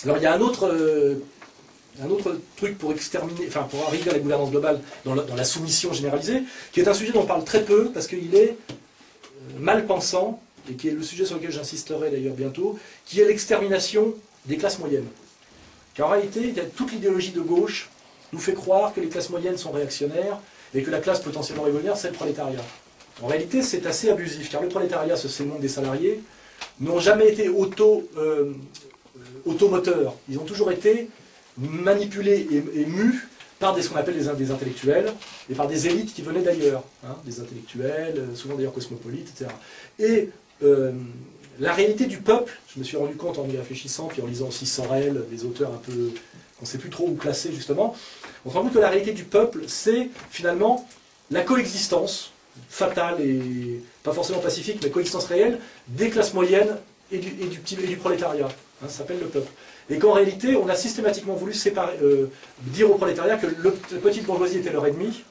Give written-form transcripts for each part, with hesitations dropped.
Alors il y a un autre truc pour exterminer, enfin pour arriver à la gouvernance globale dans la soumission généralisée, qui est un sujet dont on parle très peu, parce qu'il est mal pensant, et qui est le sujet sur lequel j'insisterai d'ailleurs bientôt, qui est l'extermination des classes moyennes. Car en réalité, toute l'idéologie de gauche nous fait croire que les classes moyennes sont réactionnaires, et que la classe potentiellement révolutionnaire, c'est le prolétariat. En réalité, c'est assez abusif, car le prolétariat, c'est le monde des salariés, n'ont jamais été automoteurs. Ils ont toujours été manipulés et mus par ce qu'on appelle des intellectuels, et par des élites qui venaient d'ailleurs, hein, des intellectuels, souvent d'ailleurs cosmopolites, etc. Et la réalité du peuple, je me suis rendu compte en y réfléchissant, puis en lisant aussi Sorel, des auteurs un peu qu'on ne sait plus trop où classer justement, on se rend compte que la réalité du peuple, c'est finalement la coexistence fatale et pas forcément pacifique, mais coexistence réelle des classes moyennes et du prolétariat. Hein, ça s'appelle le peuple. Et qu'en réalité, on a systématiquement voulu dire au prolétariat que la petite bourgeoisie était leur ennemi,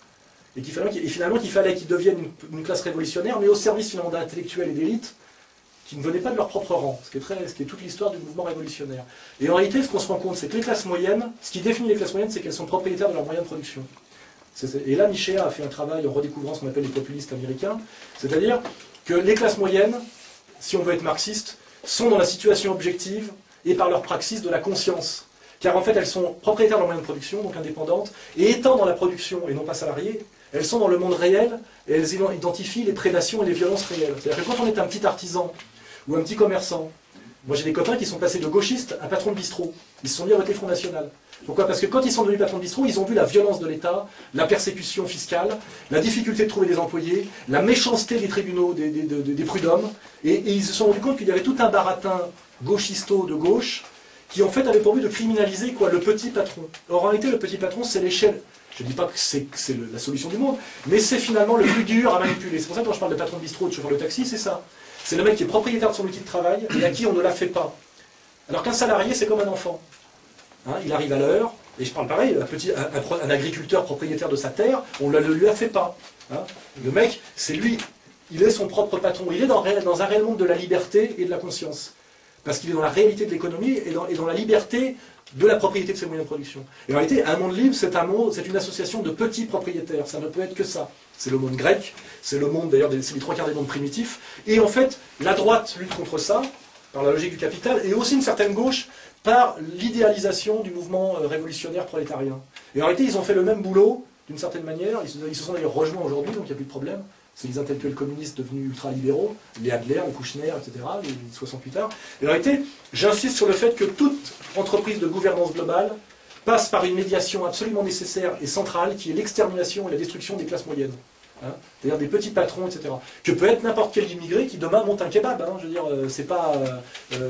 et finalement qu'il fallait qu'ils deviennent une classe révolutionnaire, mais au service finalement d'intellectuels et d'élites, qui ne venaient pas de leur propre rang, ce qui est toute l'histoire du mouvement révolutionnaire. Et en réalité, ce qu'on se rend compte, c'est que les classes moyennes, ce qui définit les classes moyennes, c'est qu'elles sont propriétaires de leurs moyens de production. Et là, Michéa a fait un travail en redécouvrant ce qu'on appelle les populistes américains, c'est-à-dire que les classes moyennes, si on veut être marxiste, sont dans la situation objective et par leur praxis de la conscience. Car en fait, elles sont propriétaires de leurs moyens de production, donc indépendantes, et étant dans la production et non pas salariées, elles sont dans le monde réel et elles identifient les prédations et les violences réelles. C'est-à-dire que quand on est un petit artisan ou un petit commerçant, moi j'ai des copains qui sont passés de gauchistes à patrons de bistrot. Ils se sont mis à voter Front National. Pourquoi? Parce que quand ils sont devenus patrons de bistrot, ils ont vu la violence de l'État, la persécution fiscale, la difficulté de trouver des employés, la méchanceté des tribunaux, des prud'hommes, et ils se sont rendus compte qu'il y avait tout un baratin gauchisto de gauche qui en fait avait pour but de criminaliser le petit patron. Or en réalité, le petit patron, c'est l'échelle. Je ne dis pas que c'est la solution du monde, mais c'est finalement le plus dur à manipuler. C'est pour ça que quand je parle de patron de bistrot, de chauffeur de taxi, c'est ça. C'est le mec qui est propriétaire de son outil de travail et à qui on ne la fait pas. Alors qu'un salarié, c'est comme un enfant. Hein, il arrive à l'heure, et je parle pareil, un agriculteur propriétaire de sa terre, on ne lui a fait pas. Hein. Le mec, c'est lui, il est son propre patron. Il est dans un réel monde de la liberté et de la conscience. Parce qu'il est dans la réalité de l'économie et dans la liberté de la propriété de ses moyens de production. Et en réalité, un monde libre, c'est une association de petits propriétaires. Ça ne peut être que ça. C'est le monde grec, c'est le monde, d'ailleurs, c'est les trois quarts des mondes primitifs. Et en fait, la droite lutte contre ça, par la logique du capital, et aussi une certaine gauche, par l'idéalisation du mouvement révolutionnaire prolétarien. Et en réalité, ils ont fait le même boulot, d'une certaine manière. Ils se sont d'ailleurs rejoints aujourd'hui, donc il n'y a plus de problème. C'est les intellectuels communistes devenus ultra-libéraux, les Adler, les Kouchner, etc., les 60 plus tard. Et en réalité, j'insiste sur le fait que toute entreprise de gouvernance globale passe par une médiation absolument nécessaire et centrale, qui est l'extermination et la destruction des classes moyennes. Hein, c'est-à-dire des petits patrons, etc. Que peut être n'importe quel immigré qui demain monte un kebab. Hein, je veux dire, c'est pas...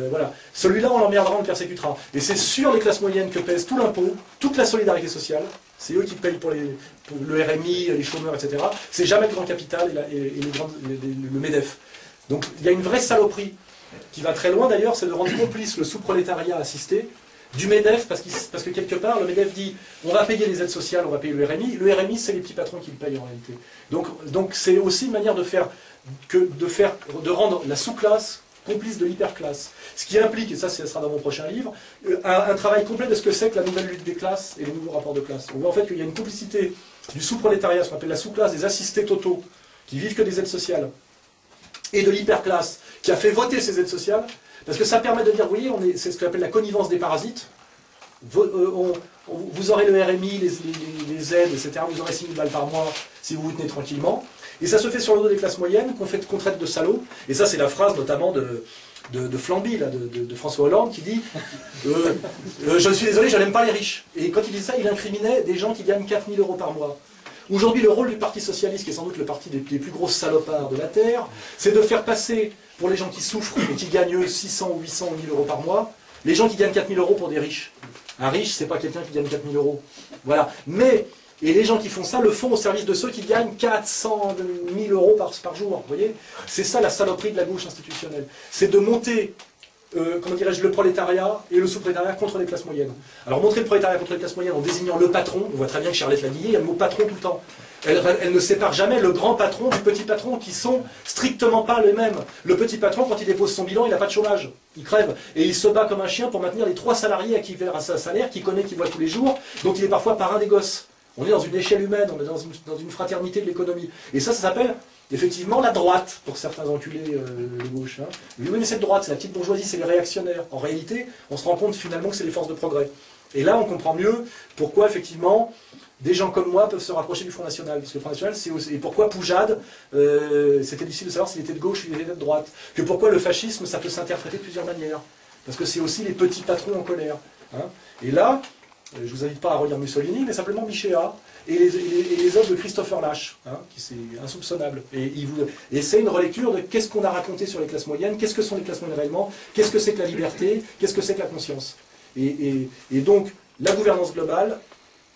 voilà. Celui-là, on l'emmerdera, on le persécutera. Et c'est sur les classes moyennes que pèse tout l'impôt, toute la solidarité sociale. C'est eux qui payent pour le RMI, les chômeurs, etc. C'est jamais le grand capital et le MEDEF. Donc il y a une vraie saloperie qui va très loin d'ailleurs, c'est de rendre complice le sous-prolétariat assisté du MEDEF, parce que quelque part, le MEDEF dit on va payer les aides sociales, on va payer le RMI. Le RMI, c'est les petits patrons qui le payent en réalité. Donc c'est aussi une manière de rendre la sous-classe complice de l'hyperclasse. Ce qui implique, et ça sera dans mon prochain livre, un travail complet de ce que c'est que la nouvelle lutte des classes et les nouveaux rapports de classe. On voit en fait qu'il y a une complicité du sous-prolétariat, ce qu'on appelle la sous-classe des assistés totaux, qui vivent que des aides sociales, et de l'hyperclasse, qui a fait voter ces aides sociales, parce que ça permet de dire, vous voyez, c'est ce qu'on appelle la connivence des parasites. Vous aurez le RMI, les aides, etc. Vous aurez 6 000 balles par mois si vous vous tenez tranquillement. Et ça se fait sur le dos des classes moyennes, qu'on traite de salauds. Et ça, c'est la phrase notamment de Flamby, là, de François Hollande, qui dit je suis désolé, je n'aime pas les riches. Et quand il dit ça, il incriminait des gens qui gagnent 4 000 € par mois. Aujourd'hui, le rôle du Parti Socialiste, qui est sans doute le parti des plus grosses salopards de la Terre, c'est de faire passer, pour les gens qui souffrent et qui gagnent 600 ou 800 ou 1000 € par mois, les gens qui gagnent 4 000 € pour des riches. Un riche, c'est pas quelqu'un qui gagne 4 000 €. Voilà. Et les gens qui font ça le font au service de ceux qui gagnent 400 000 € par jour. Vous voyez? C'est ça la saloperie de la gauche institutionnelle. C'est de monter comment dirais-je, le prolétariat et le sous-prolétariat contre les classes moyennes. Alors montrer le prolétariat contre les classes moyennes en désignant le patron, on voit très bien que Charlotte l'a dit, il y a le mot patron tout le temps. Elle ne sépare jamais le grand patron du petit patron qui sont strictement pas les mêmes. Le petit patron, quand il dépose son bilan, il n'a pas de chômage. Il crève. Et il se bat comme un chien pour maintenir les 3 salariés à qui il verra un salaire, qu'il connaît, qu'il voit tous les jours, dont il est parfois parrain des gosses. On est dans une échelle humaine, on est dans une fraternité de l'économie. Et ça s'appelle effectivement la droite, pour certains enculés de gauche. Hein. Oui, mais cette droite, c'est la petite bourgeoisie, c'est les réactionnaires. En réalité, on se rend compte finalement que c'est les forces de progrès. Et là, on comprend mieux pourquoi, effectivement, des gens comme moi peuvent se rapprocher du Front National. Parce que le Front National, c'est aussi... Et pourquoi Poujade, c'était difficile de savoir s'il était de gauche ou s'il était de droite. Que pourquoi le fascisme, ça peut s'interpréter de plusieurs manières. Parce que c'est aussi les petits patrons en colère. Hein. Et là, je ne vous invite pas à relire Mussolini, mais simplement Michéa et les œuvres de Christopher Lasch, hein, qui c'est insoupçonnable. Et c'est une relecture de qu'est-ce qu'on a raconté sur les classes moyennes, qu'est-ce que sont les classes moyennes réellement, qu'est-ce que c'est que la liberté, qu'est-ce que c'est que la conscience. Et donc, la gouvernance globale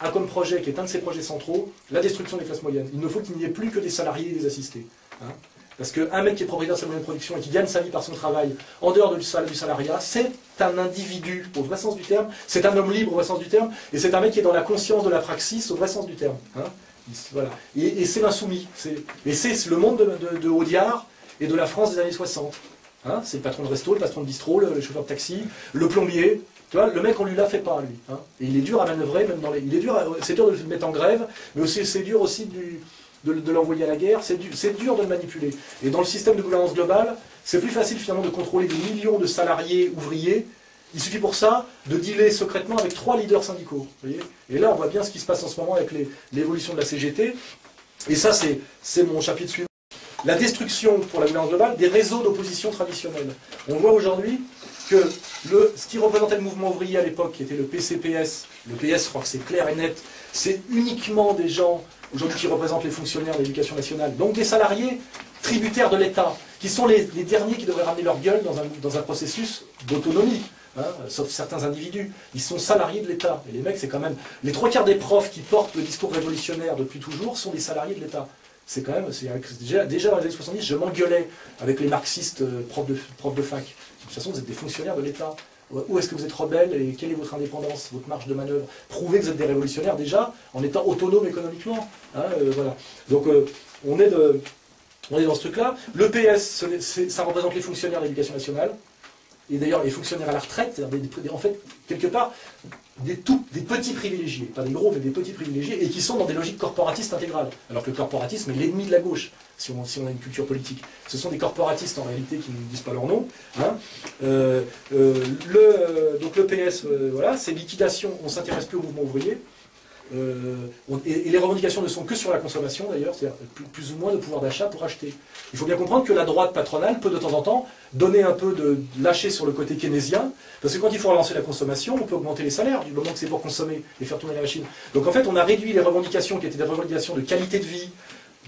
a comme projet, qui est un de ses projets centraux, la destruction des classes moyennes. Il ne faut qu'il n'y ait plus que des salariés et des assistés. Hein. Parce qu'un mec qui est propriétaire de sa moyenne de production et qui gagne sa vie par son travail, en dehors du salariat, c'est un individu, au vrai sens du terme, c'est un homme libre au vrai sens du terme, et c'est un mec qui est dans la conscience de la praxis au vrai sens du terme. Hein. Voilà. Et c'est l'insoumis. Et c'est le monde de Audiard et de la France des années 60. Hein. C'est le patron de resto, le patron de bistrot, le chauffeur de taxi, le plombier. Tu vois, le mec, on lui la fait pas, lui. Hein. Et il est dur à manœuvrer, même dans les... C'est dur de le mettre en grève, mais aussi c'est dur aussi de l'envoyer à la guerre, c'est dur de le manipuler. Et dans le système de gouvernance globale, c'est plus facile finalement de contrôler des millions de salariés ouvriers. Il suffit pour ça de dealer secrètement avec 3 leaders syndicaux. Vous voyez. Et là, on voit bien ce qui se passe en ce moment avec l'évolution de la CGT. Et ça, c'est mon chapitre suivant. La destruction, pour la gouvernance globale, des réseaux d'opposition traditionnels. On voit aujourd'hui que ce qui représentait le mouvement ouvrier à l'époque, qui était le PCPS, le PS, je crois que c'est clair et net, c'est uniquement des gens aujourd'hui qui représentent les fonctionnaires de l'éducation nationale, donc des salariés tributaires de l'État, qui sont les derniers qui devraient ramener leur gueule dans un processus d'autonomie, hein, sauf certains individus. Ils sont salariés de l'État. Et les mecs, c'est quand même... Les 3/4 des profs qui portent le discours révolutionnaire depuis toujours sont des salariés de l'État. C'est quand même... Déjà dans les années 70, je m'engueulais avec les marxistes profs de fac. De toute façon, vous êtes des fonctionnaires de l'État. Où est-ce que vous êtes rebelle et quelle est votre indépendance, votre marge de manœuvre? Prouvez que vous êtes des révolutionnaires déjà en étant autonome économiquement. Hein, voilà. Donc on est dans ce truc-là. Le PS, ça représente les fonctionnaires de l'éducation nationale. Et d'ailleurs les fonctionnaires à la retraite, en fait, quelque part, des petits privilégiés, pas des gros, mais des petits privilégiés, et qui sont dans des logiques corporatistes intégrales. Alors que le corporatisme est l'ennemi de la gauche, si on a une culture politique. Ce sont des corporatistes, en réalité, qui ne disent pas leur nom. Hein. Donc le PS, voilà, c'est liquidation, on ne s'intéresse plus au mouvement ouvrier. Et les revendications ne sont que sur la consommation, d'ailleurs, c'est-à-dire plus ou moins de pouvoir d'achat pour acheter. Il faut bien comprendre que la droite patronale peut de temps en temps donner un peu de lâcher sur le côté keynésien, parce que quand il faut relancer la consommation, on peut augmenter les salaires, du moment que c'est pour consommer et faire tourner la machine. Donc en fait, on a réduit les revendications qui étaient des revendications de qualité de vie,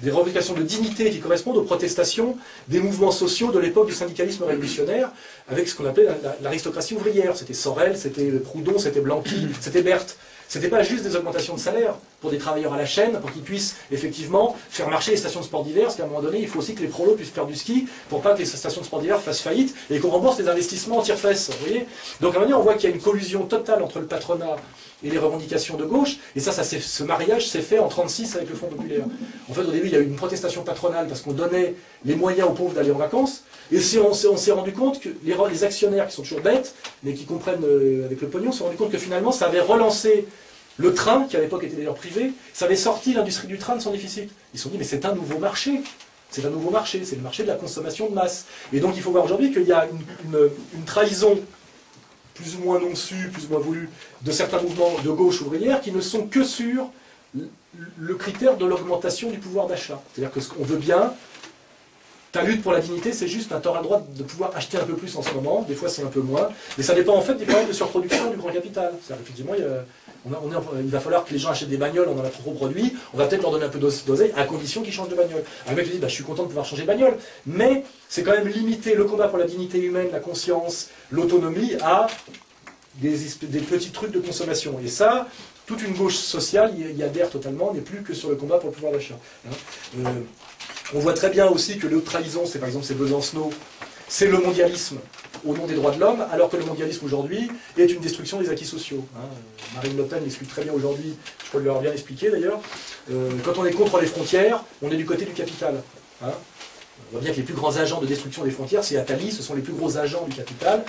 des revendications de dignité qui correspondent aux protestations des mouvements sociaux de l'époque du syndicalisme révolutionnaire, avec ce qu'on appelait l'aristocratie ouvrière. C'était Sorel, c'était Proudhon, c'était Blanqui, c'était Berthe. C'était pas juste des augmentations de salaire pour des travailleurs à la chaîne, pour qu'ils puissent effectivement faire marcher les stations de sport d'hiver, parce qu'à un moment donné, il faut aussi que les prolos puissent faire du ski pour pas que les stations de sport d'hiver fassent faillite et qu'on rembourse les investissements en tire-fesses. Vous voyez. Donc à un moment donné, on voit qu'il y a une collusion totale entre le patronat et les revendications de gauche, et ce mariage s'est fait en 1936 avec le Front populaire. En fait, au début, il y a eu une protestation patronale parce qu'on donnait les moyens aux pauvres d'aller en vacances, et on s'est rendu compte que les actionnaires, qui sont toujours bêtes, mais qui comprennent avec le pognon, se sont rendus compte que finalement, ça avait relancé le train, qui à l'époque était d'ailleurs privé, ça avait sorti l'industrie du train de son déficit. Ils se sont dit, mais c'est un nouveau marché. C'est un nouveau marché, c'est le marché de la consommation de masse. Et donc il faut voir aujourd'hui qu'il y a une trahison plus ou moins non su, plus ou moins voulu, de certains mouvements de gauche ouvrière qui ne sont que sur le critère de l'augmentation du pouvoir d'achat. C'est-à-dire que ce qu'on veut bien, ta lutte pour la dignité, c'est juste un tort à droite de pouvoir acheter un peu plus en ce moment, des fois c'est un peu moins, mais ça dépend en fait des problèmes de surproduction du grand capital. C'est-à-dire effectivement, il va falloir que les gens achètent des bagnoles, on en a trop produit, on va peut-être leur donner un peu d'oseille, à condition qu'ils changent de bagnole. Un mec lui dit, bah, je suis content de pouvoir changer de bagnole, mais c'est quand même limiter le combat pour la dignité humaine, la conscience, l'autonomie à des petits trucs de consommation. Et ça, toute une gauche sociale y adhère totalement, n'est plus que sur le combat pour le pouvoir d'achat. On voit très bien aussi que l'autre trahison, c'est par exemple Besancenot, c'est le mondialisme. au nom des droits de l'homme, alors que le mondialisme aujourd'hui est une destruction des acquis sociaux. Marine Le Pen l'explique très bien aujourd'hui, je crois lui avoir bien expliqué d'ailleurs. Quand on est contre les frontières, on est du côté du capital. On voit bien que les plus grands agents de destruction des frontières, c'est Attali, ce sont les plus gros agents du capital,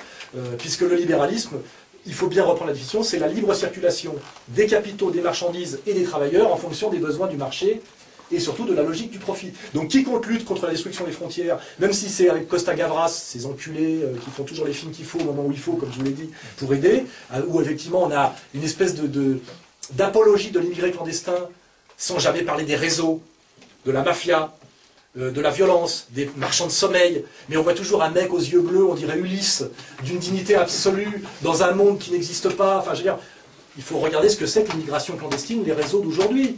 puisque le libéralisme, il faut bien reprendre la définition, c'est la libre circulation des capitaux, des marchandises et des travailleurs en fonction des besoins du marché et surtout de la logique du profit. Donc quiconque lutte contre la destruction des frontières, même si c'est avec Costa Gavras, ces enculés qui font toujours les films qu'il faut au moment où il faut, comme je vous l'ai dit, pour aider, où effectivement on a une espèce d'apologie de l'immigré clandestin, sans jamais parler des réseaux, de la mafia, de la violence, des marchands de sommeil, mais on voit toujours un mec aux yeux bleus, on dirait Ulysse, d'une dignité absolue, dans un monde qui n'existe pas. Enfin, je veux dire, il faut regarder ce que c'est que l'immigration clandestine, les réseaux d'aujourd'hui.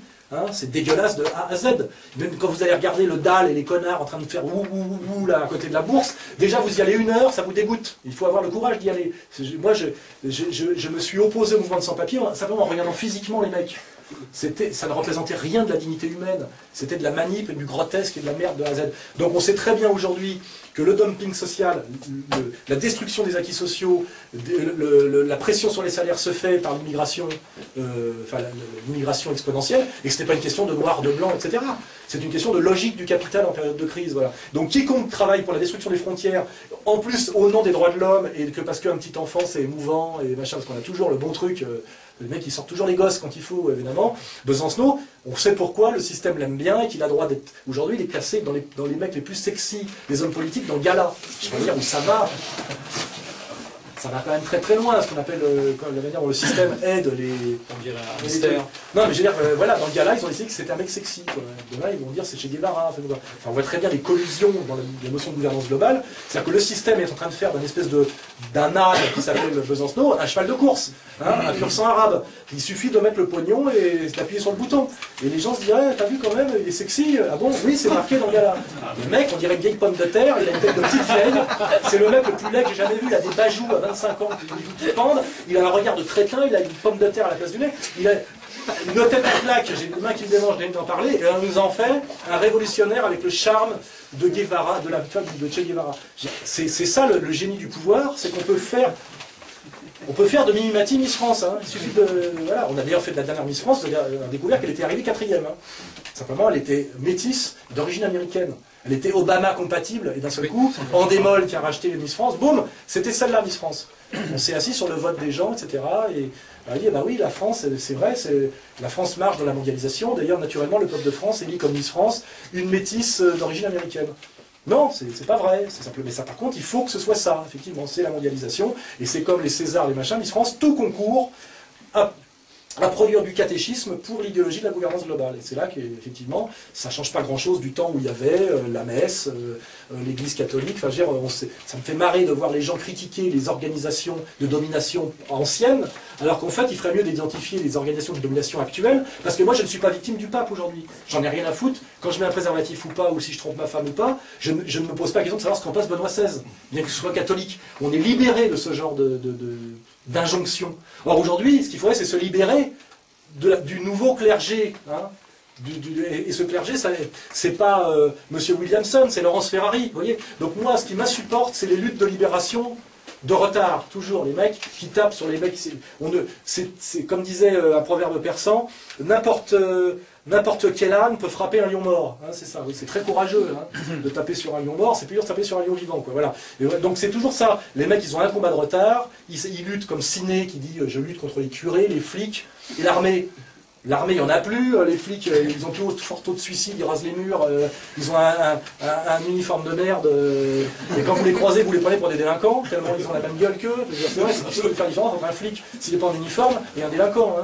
C'est dégueulasse de A à Z. Même quand vous allez regarder le dalle et les connards en train de faire ouh là à côté de la bourse, déjà vous y allez 1 heure, ça vous dégoûte. Il faut avoir le courage d'y aller. Moi, je me suis opposé au mouvement de sans-papiers simplement en regardant physiquement les mecs. Ça ne représentait rien de la dignité humaine. C'était de la manip et du grotesque et de la merde de A à Z. Donc on sait très bien aujourd'hui que le dumping social, la destruction des acquis sociaux, la pression sur les salaires se fait par l'immigration, l'immigration exponentielle, et que ce n'est pas une question de noir, de blanc, etc. C'est une question de logique du capital en période de crise. Voilà. Donc quiconque travaille pour la destruction des frontières, en plus au nom des droits de l'homme, et que parce qu'un petit enfant c'est émouvant, et machin, parce qu'on a toujours le bon truc, le mec il sort toujours les gosses quand il faut, évidemment. Besancenot, on sait pourquoi le système l'aime bien et qu'il a droit d'être. Aujourd'hui, il est classé dans les mecs les plus sexy des hommes politiques dans Gala. Je veux dire où ça va. Ça va quand même très très loin, ce qu'on appelle la manière dont le système aide les. On dirait un mystère. Non, mais je veux dire, voilà, dans le Gala, ils ont décidé que c'était un mec sexy. Quoi. Demain, ils vont dire c'est chez Guevara. Enfin, on voit très bien les collusions dans la notion de gouvernance globale. C'est-à-dire que le système est en train de faire d'une espèce d'un âne qui s'appelle Besancenot un cheval de course, un pur sang arabe. Il suffit de mettre le pognon et d'appuyer sur le bouton. Et les gens se diraient, t'as vu quand même, il est sexy. Ah bon, oui, c'est marqué dans le Gala. Le mec, on dirait une vieille pomme de terre, il a une tête de petite vieille. C'est le mec le plus laid que j'ai jamais vu. Il a des bajoux à 25 ans qui pendent. Il a un regard de crétin, il a une pomme de terre à la place du nez. Il a une tête à claque, j'ai une main qui me démange, je viens d'en parler. Et on nous en fait un révolutionnaire avec le charme de Guevara, de Che Guevara. C'est ça le génie du pouvoir, c'est qu'on peut faire. On peut faire de Mimimati Miss France, il suffit de... Voilà. On a d'ailleurs fait de la dernière Miss France, on a découvert qu'elle était arrivée 4e. Simplement, elle était métisse, d'origine américaine. Elle était Obama compatible, et d'un seul coup, Andémol qui a racheté Miss France, boum, c'était celle-là Miss France. On s'est assis sur le vote des gens, etc. Et on a dit, bah oui, la France, c'est vrai, la France marche dans la mondialisation. D'ailleurs, naturellement, le peuple de France élit comme Miss France une métisse d'origine américaine. Non, c'est pas vrai, c'est simple. Mais ça, par contre, il faut que ce soit ça, effectivement, c'est la mondialisation, et c'est comme les Césars, les machins, Miss France, tout concourt à produire du catéchisme pour l'idéologie de la gouvernance globale. Et c'est là qu'effectivement, ça ne change pas grand-chose du temps où il y avait la messe, l'église catholique. Enfin, je veux dire, ça me fait marrer de voir les gens critiquer les organisations de domination anciennes, alors qu'en fait, il ferait mieux d'identifier les organisations de domination actuelles, parce que moi, je ne suis pas victime du pape aujourd'hui. J'en ai rien à foutre. Quand je mets un préservatif ou pas, ou si je trompe ma femme ou pas, je ne me pose pas la question de savoir ce qu'en passe Benoît XVI, bien que ce soit catholique. On est libéré de ce genre d'injonction. Or aujourd'hui, ce qu'il faudrait, c'est se libérer du nouveau clergé. Et ce clergé, c'est pas Monsieur Williamson, c'est Laurence Ferrari. Vous voyez. Donc moi, ce qui m'insupporte, c'est les luttes de libération de retard. Toujours les mecs qui tapent sur les mecs. C'est comme disait un proverbe persan, n'importe quel âne peut frapper un lion mort. C'est ça, oui, c'est très courageux de taper sur un lion mort, c'est plus dur de taper sur un lion vivant. Quoi, voilà. Et donc c'est toujours ça. Les mecs, ils ont un combat de retard, ils luttent comme Ciné qui dit je lutte contre les curés, les flics et l'armée. L'armée, il n'y en a plus, les flics, ils ont plus fort taux de suicide, ils rasent les murs, ils ont un uniforme de merde, et quand vous les croisez, vous les prenez pour des délinquants, tellement ils ont la même gueule qu'eux. C'est vrai, c'est difficile de faire la différence entre un flic, s'il n'est pas en uniforme, et un délinquant.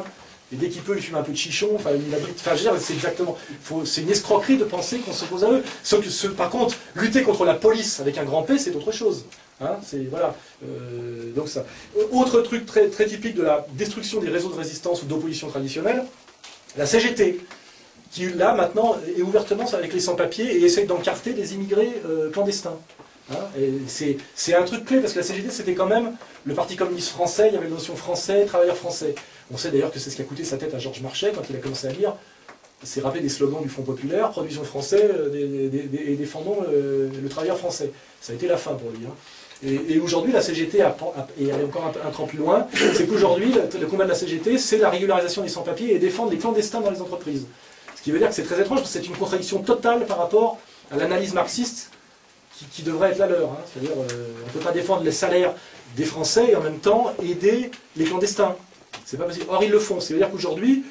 Et dès qu'il peut, il fume un peu de chichon, enfin, c'est exactement... C'est une escroquerie de penser qu'on s'oppose à eux. Par contre, lutter contre la police avec un grand P, c'est autre chose. Voilà. Donc ça. Autre truc très, très typique de la destruction des réseaux de résistance ou d'opposition traditionnelle, la CGT, qui là maintenant est ouvertement avec les sans-papiers et essaye d'encarter des immigrés clandestins. C'est un truc clé parce que la CGT c'était quand même le parti communiste français, il y avait la notion français, travailleurs français. On sait d'ailleurs que c'est ce qui a coûté sa tête à Georges Marchais quand il a commencé à lire. C'est rappelé des slogans du Front Populaire, produisons français et défendons le travailleur français. Ça a été la fin pour lui. Et aujourd'hui, la CGT et elle est encore un cran plus loin, c'est qu'aujourd'hui, le combat de la CGT, c'est la régularisation des sans-papiers et défendre les clandestins dans les entreprises. Ce qui veut dire que c'est très étrange, parce que c'est une contradiction totale par rapport à l'analyse marxiste qui devrait être la leur. Hein. C'est-à-dire, on ne peut pas défendre les salaires des Français et en même temps aider les clandestins. C'est pas possible. Or, ils le font. C'est-à-dire qu'aujourd'hui,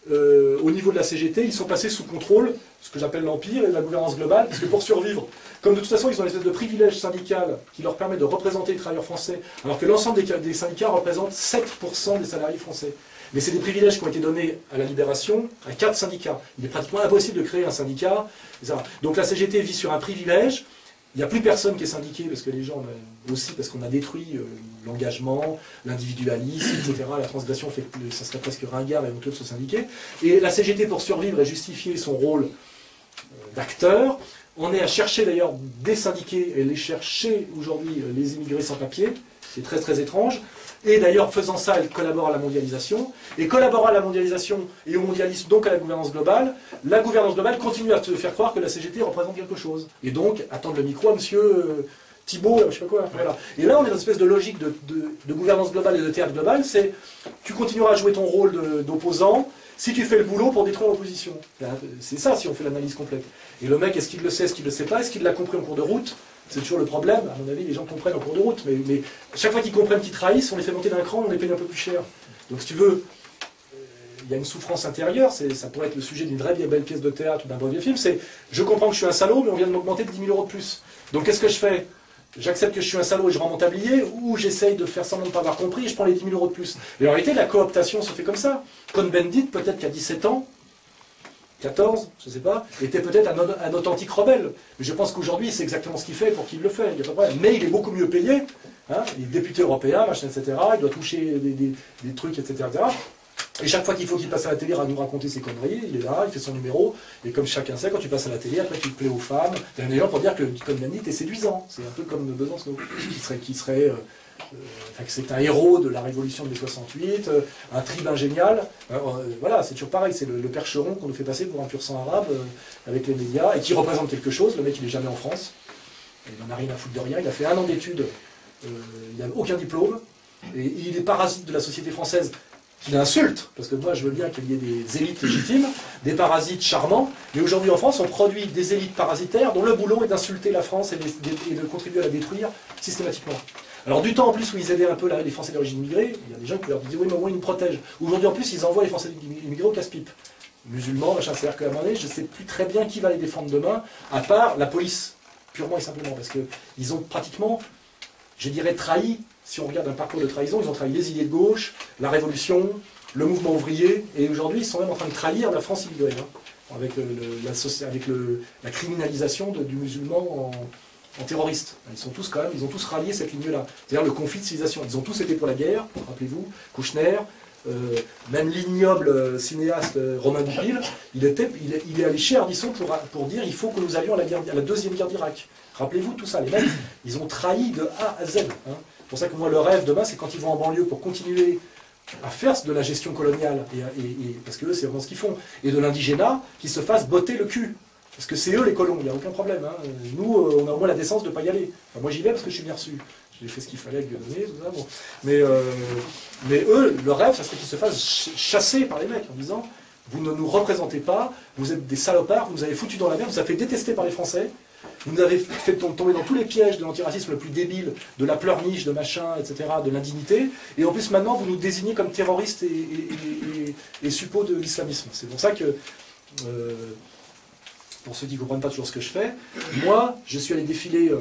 au niveau de la CGT, ils sont passés sous contrôle, ce que j'appelle l'empire et la gouvernance globale, parce que pour survivre, comme de toute façon ils ont une espèce de privilège syndical qui leur permet de représenter les travailleurs français, alors que l'ensemble des syndicats représentent 7% des salariés français. Mais c'est des privilèges qui ont été donnés à la Libération à 4 syndicats. Il est pratiquement impossible de créer un syndicat, etc. Donc la CGT vit sur un privilège. Il n'y a plus personne qui est syndiqué, parce que les gens, aussi parce qu'on a détruit l'engagement, l'individualisme, etc. La transgression fait que ça serait presque ringard éventuellement de se syndiquer. Et la CGT, pour survivre et justifier son rôle d'acteur, on est à chercher d'ailleurs des syndiqués et les chercher aujourd'hui les immigrés sans papier. C'est très très étrange. Et d'ailleurs, faisant ça, elle collabore à la mondialisation. Et collaborant à la mondialisation et au mondialisme, donc à la gouvernance globale continue à te faire croire que la CGT représente quelque chose. Et donc, attendre le micro à monsieur Thibault, je sais pas quoi. Voilà. Et là, on est dans une espèce de logique de gouvernance globale et de théâtre global. C'est, tu continueras à jouer ton rôle d'opposant si tu fais le boulot pour détruire l'opposition. C'est ça, si on fait l'analyse complète. Et le mec, est-ce qu'il le sait, est-ce qu'il ne le sait pas, est-ce qu'il l'a compris en cours de route? C'est toujours le problème. À mon avis, les gens comprennent en cours de route. Mais chaque fois qu'ils comprennent qu'ils trahissent, on les fait monter d'un cran, on les paye un peu plus cher. Donc si tu veux, il y a une souffrance intérieure, ça pourrait être le sujet d'une vraie belle pièce de théâtre ou d'un bon vieux film, c'est je comprends que je suis un salaud, mais on vient de m'augmenter de 10 000 € de plus. Donc qu'est-ce que je fais? J'accepte que je suis un salaud et je rends mon tablier, ou j'essaye de faire semblant de ne pas avoir compris et je prends les 10 000 € de plus. Et en réalité, la cooptation se fait comme ça. Cohn-Bendit, peut-être qu'à 17 ans, 14, je ne sais pas, était peut-être un authentique rebelle. Mais je pense qu'aujourd'hui, c'est exactement ce qu'il fait pour qu'il le fait, il n'y a pas de problème. Mais il est beaucoup mieux payé, hein, il est député européen, machin, etc., il doit toucher des trucs, etc., etc. Et chaque fois qu'il faut qu'il passe à la télé à nous raconter ses conneries, il est là, il fait son numéro, et comme chacun sait, quand tu passes à la télé, après tu te plais aux femmes. Il y a d'ailleurs pour dire que Cohn-Bendit est séduisant, c'est un peu comme Besançon, qui serait que c'est un héros de la révolution de mai 68, un tribun génial. Voilà, c'est toujours pareil, c'est le percheron qu'on nous fait passer pour un pur sang arabe avec les médias, et qui représente quelque chose. Le mec, il n'est jamais en France, il n'en a rien à foutre de rien, il a fait 1 an d'études, il n'a aucun diplôme, et il est parasite de la société française, qui l'insulte, parce que moi je veux bien qu'il y ait des élites légitimes, des parasites charmants, mais aujourd'hui en France on produit des élites parasitaires dont le boulot est d'insulter la France et de contribuer à la détruire systématiquement. Alors du temps en plus où ils aidaient un peu les Français d'origine immigrée, il y a des gens qui leur disaient oui mais au moins ils nous protègent. Aujourd'hui en plus ils envoient les Français immigrés au casse-pipe. Musulmans, machin, c'est-à-dire qu'à un moment donné je ne sais plus très bien qui va les défendre demain, à part la police, purement et simplement, parce qu'ils ont pratiquement, je dirais, trahi. Si on regarde un parcours de trahison, ils ont trahi les idées de gauche, la Révolution, le mouvement ouvrier, et aujourd'hui ils sont même en train de trahir la France immigrée, hein, avec la criminalisation du musulman en terroriste. Ils ont tous rallié cette ligne-là. C'est-à-dire le conflit de civilisation. Ils ont tous été pour la guerre, rappelez-vous, Kouchner, même l'ignoble cinéaste Romain Goupil, il est allé chez Ardisson pour dire il faut que nous allions à la deuxième guerre d'Irak. Rappelez-vous tout ça, les mecs, ils ont trahi de A à Z. Hein. C'est pour ça que moi, le rêve demain, c'est quand ils vont en banlieue pour continuer à faire de la gestion coloniale, parce que eux, c'est vraiment ce qu'ils font, et de l'indigénat, qu'ils se fassent botter le cul. Parce que c'est eux les colons, il n'y a aucun problème. Hein. Nous, on a au moins la décence de ne pas y aller. Enfin, moi, j'y vais parce que je suis bien reçu. J'ai fait ce qu'il fallait avec Dieudonné, tout ça. Bon. Mais eux, le rêve, ça serait qu'ils se fassent chasser par les mecs en disant vous ne nous représentez pas, vous êtes des salopards, vous nous avez foutus dans la merde, vous avez fait détester par les Français. Vous nous avez fait tomber dans tous les pièges de l'antiracisme le plus débile, de la pleurniche, de machin, etc., de l'indignité. Et en plus, maintenant, vous nous désignez comme terroristes et suppôts de l'islamisme. C'est pour ça que, pour ceux qui ne comprennent pas toujours ce que je fais, moi, je suis allé défiler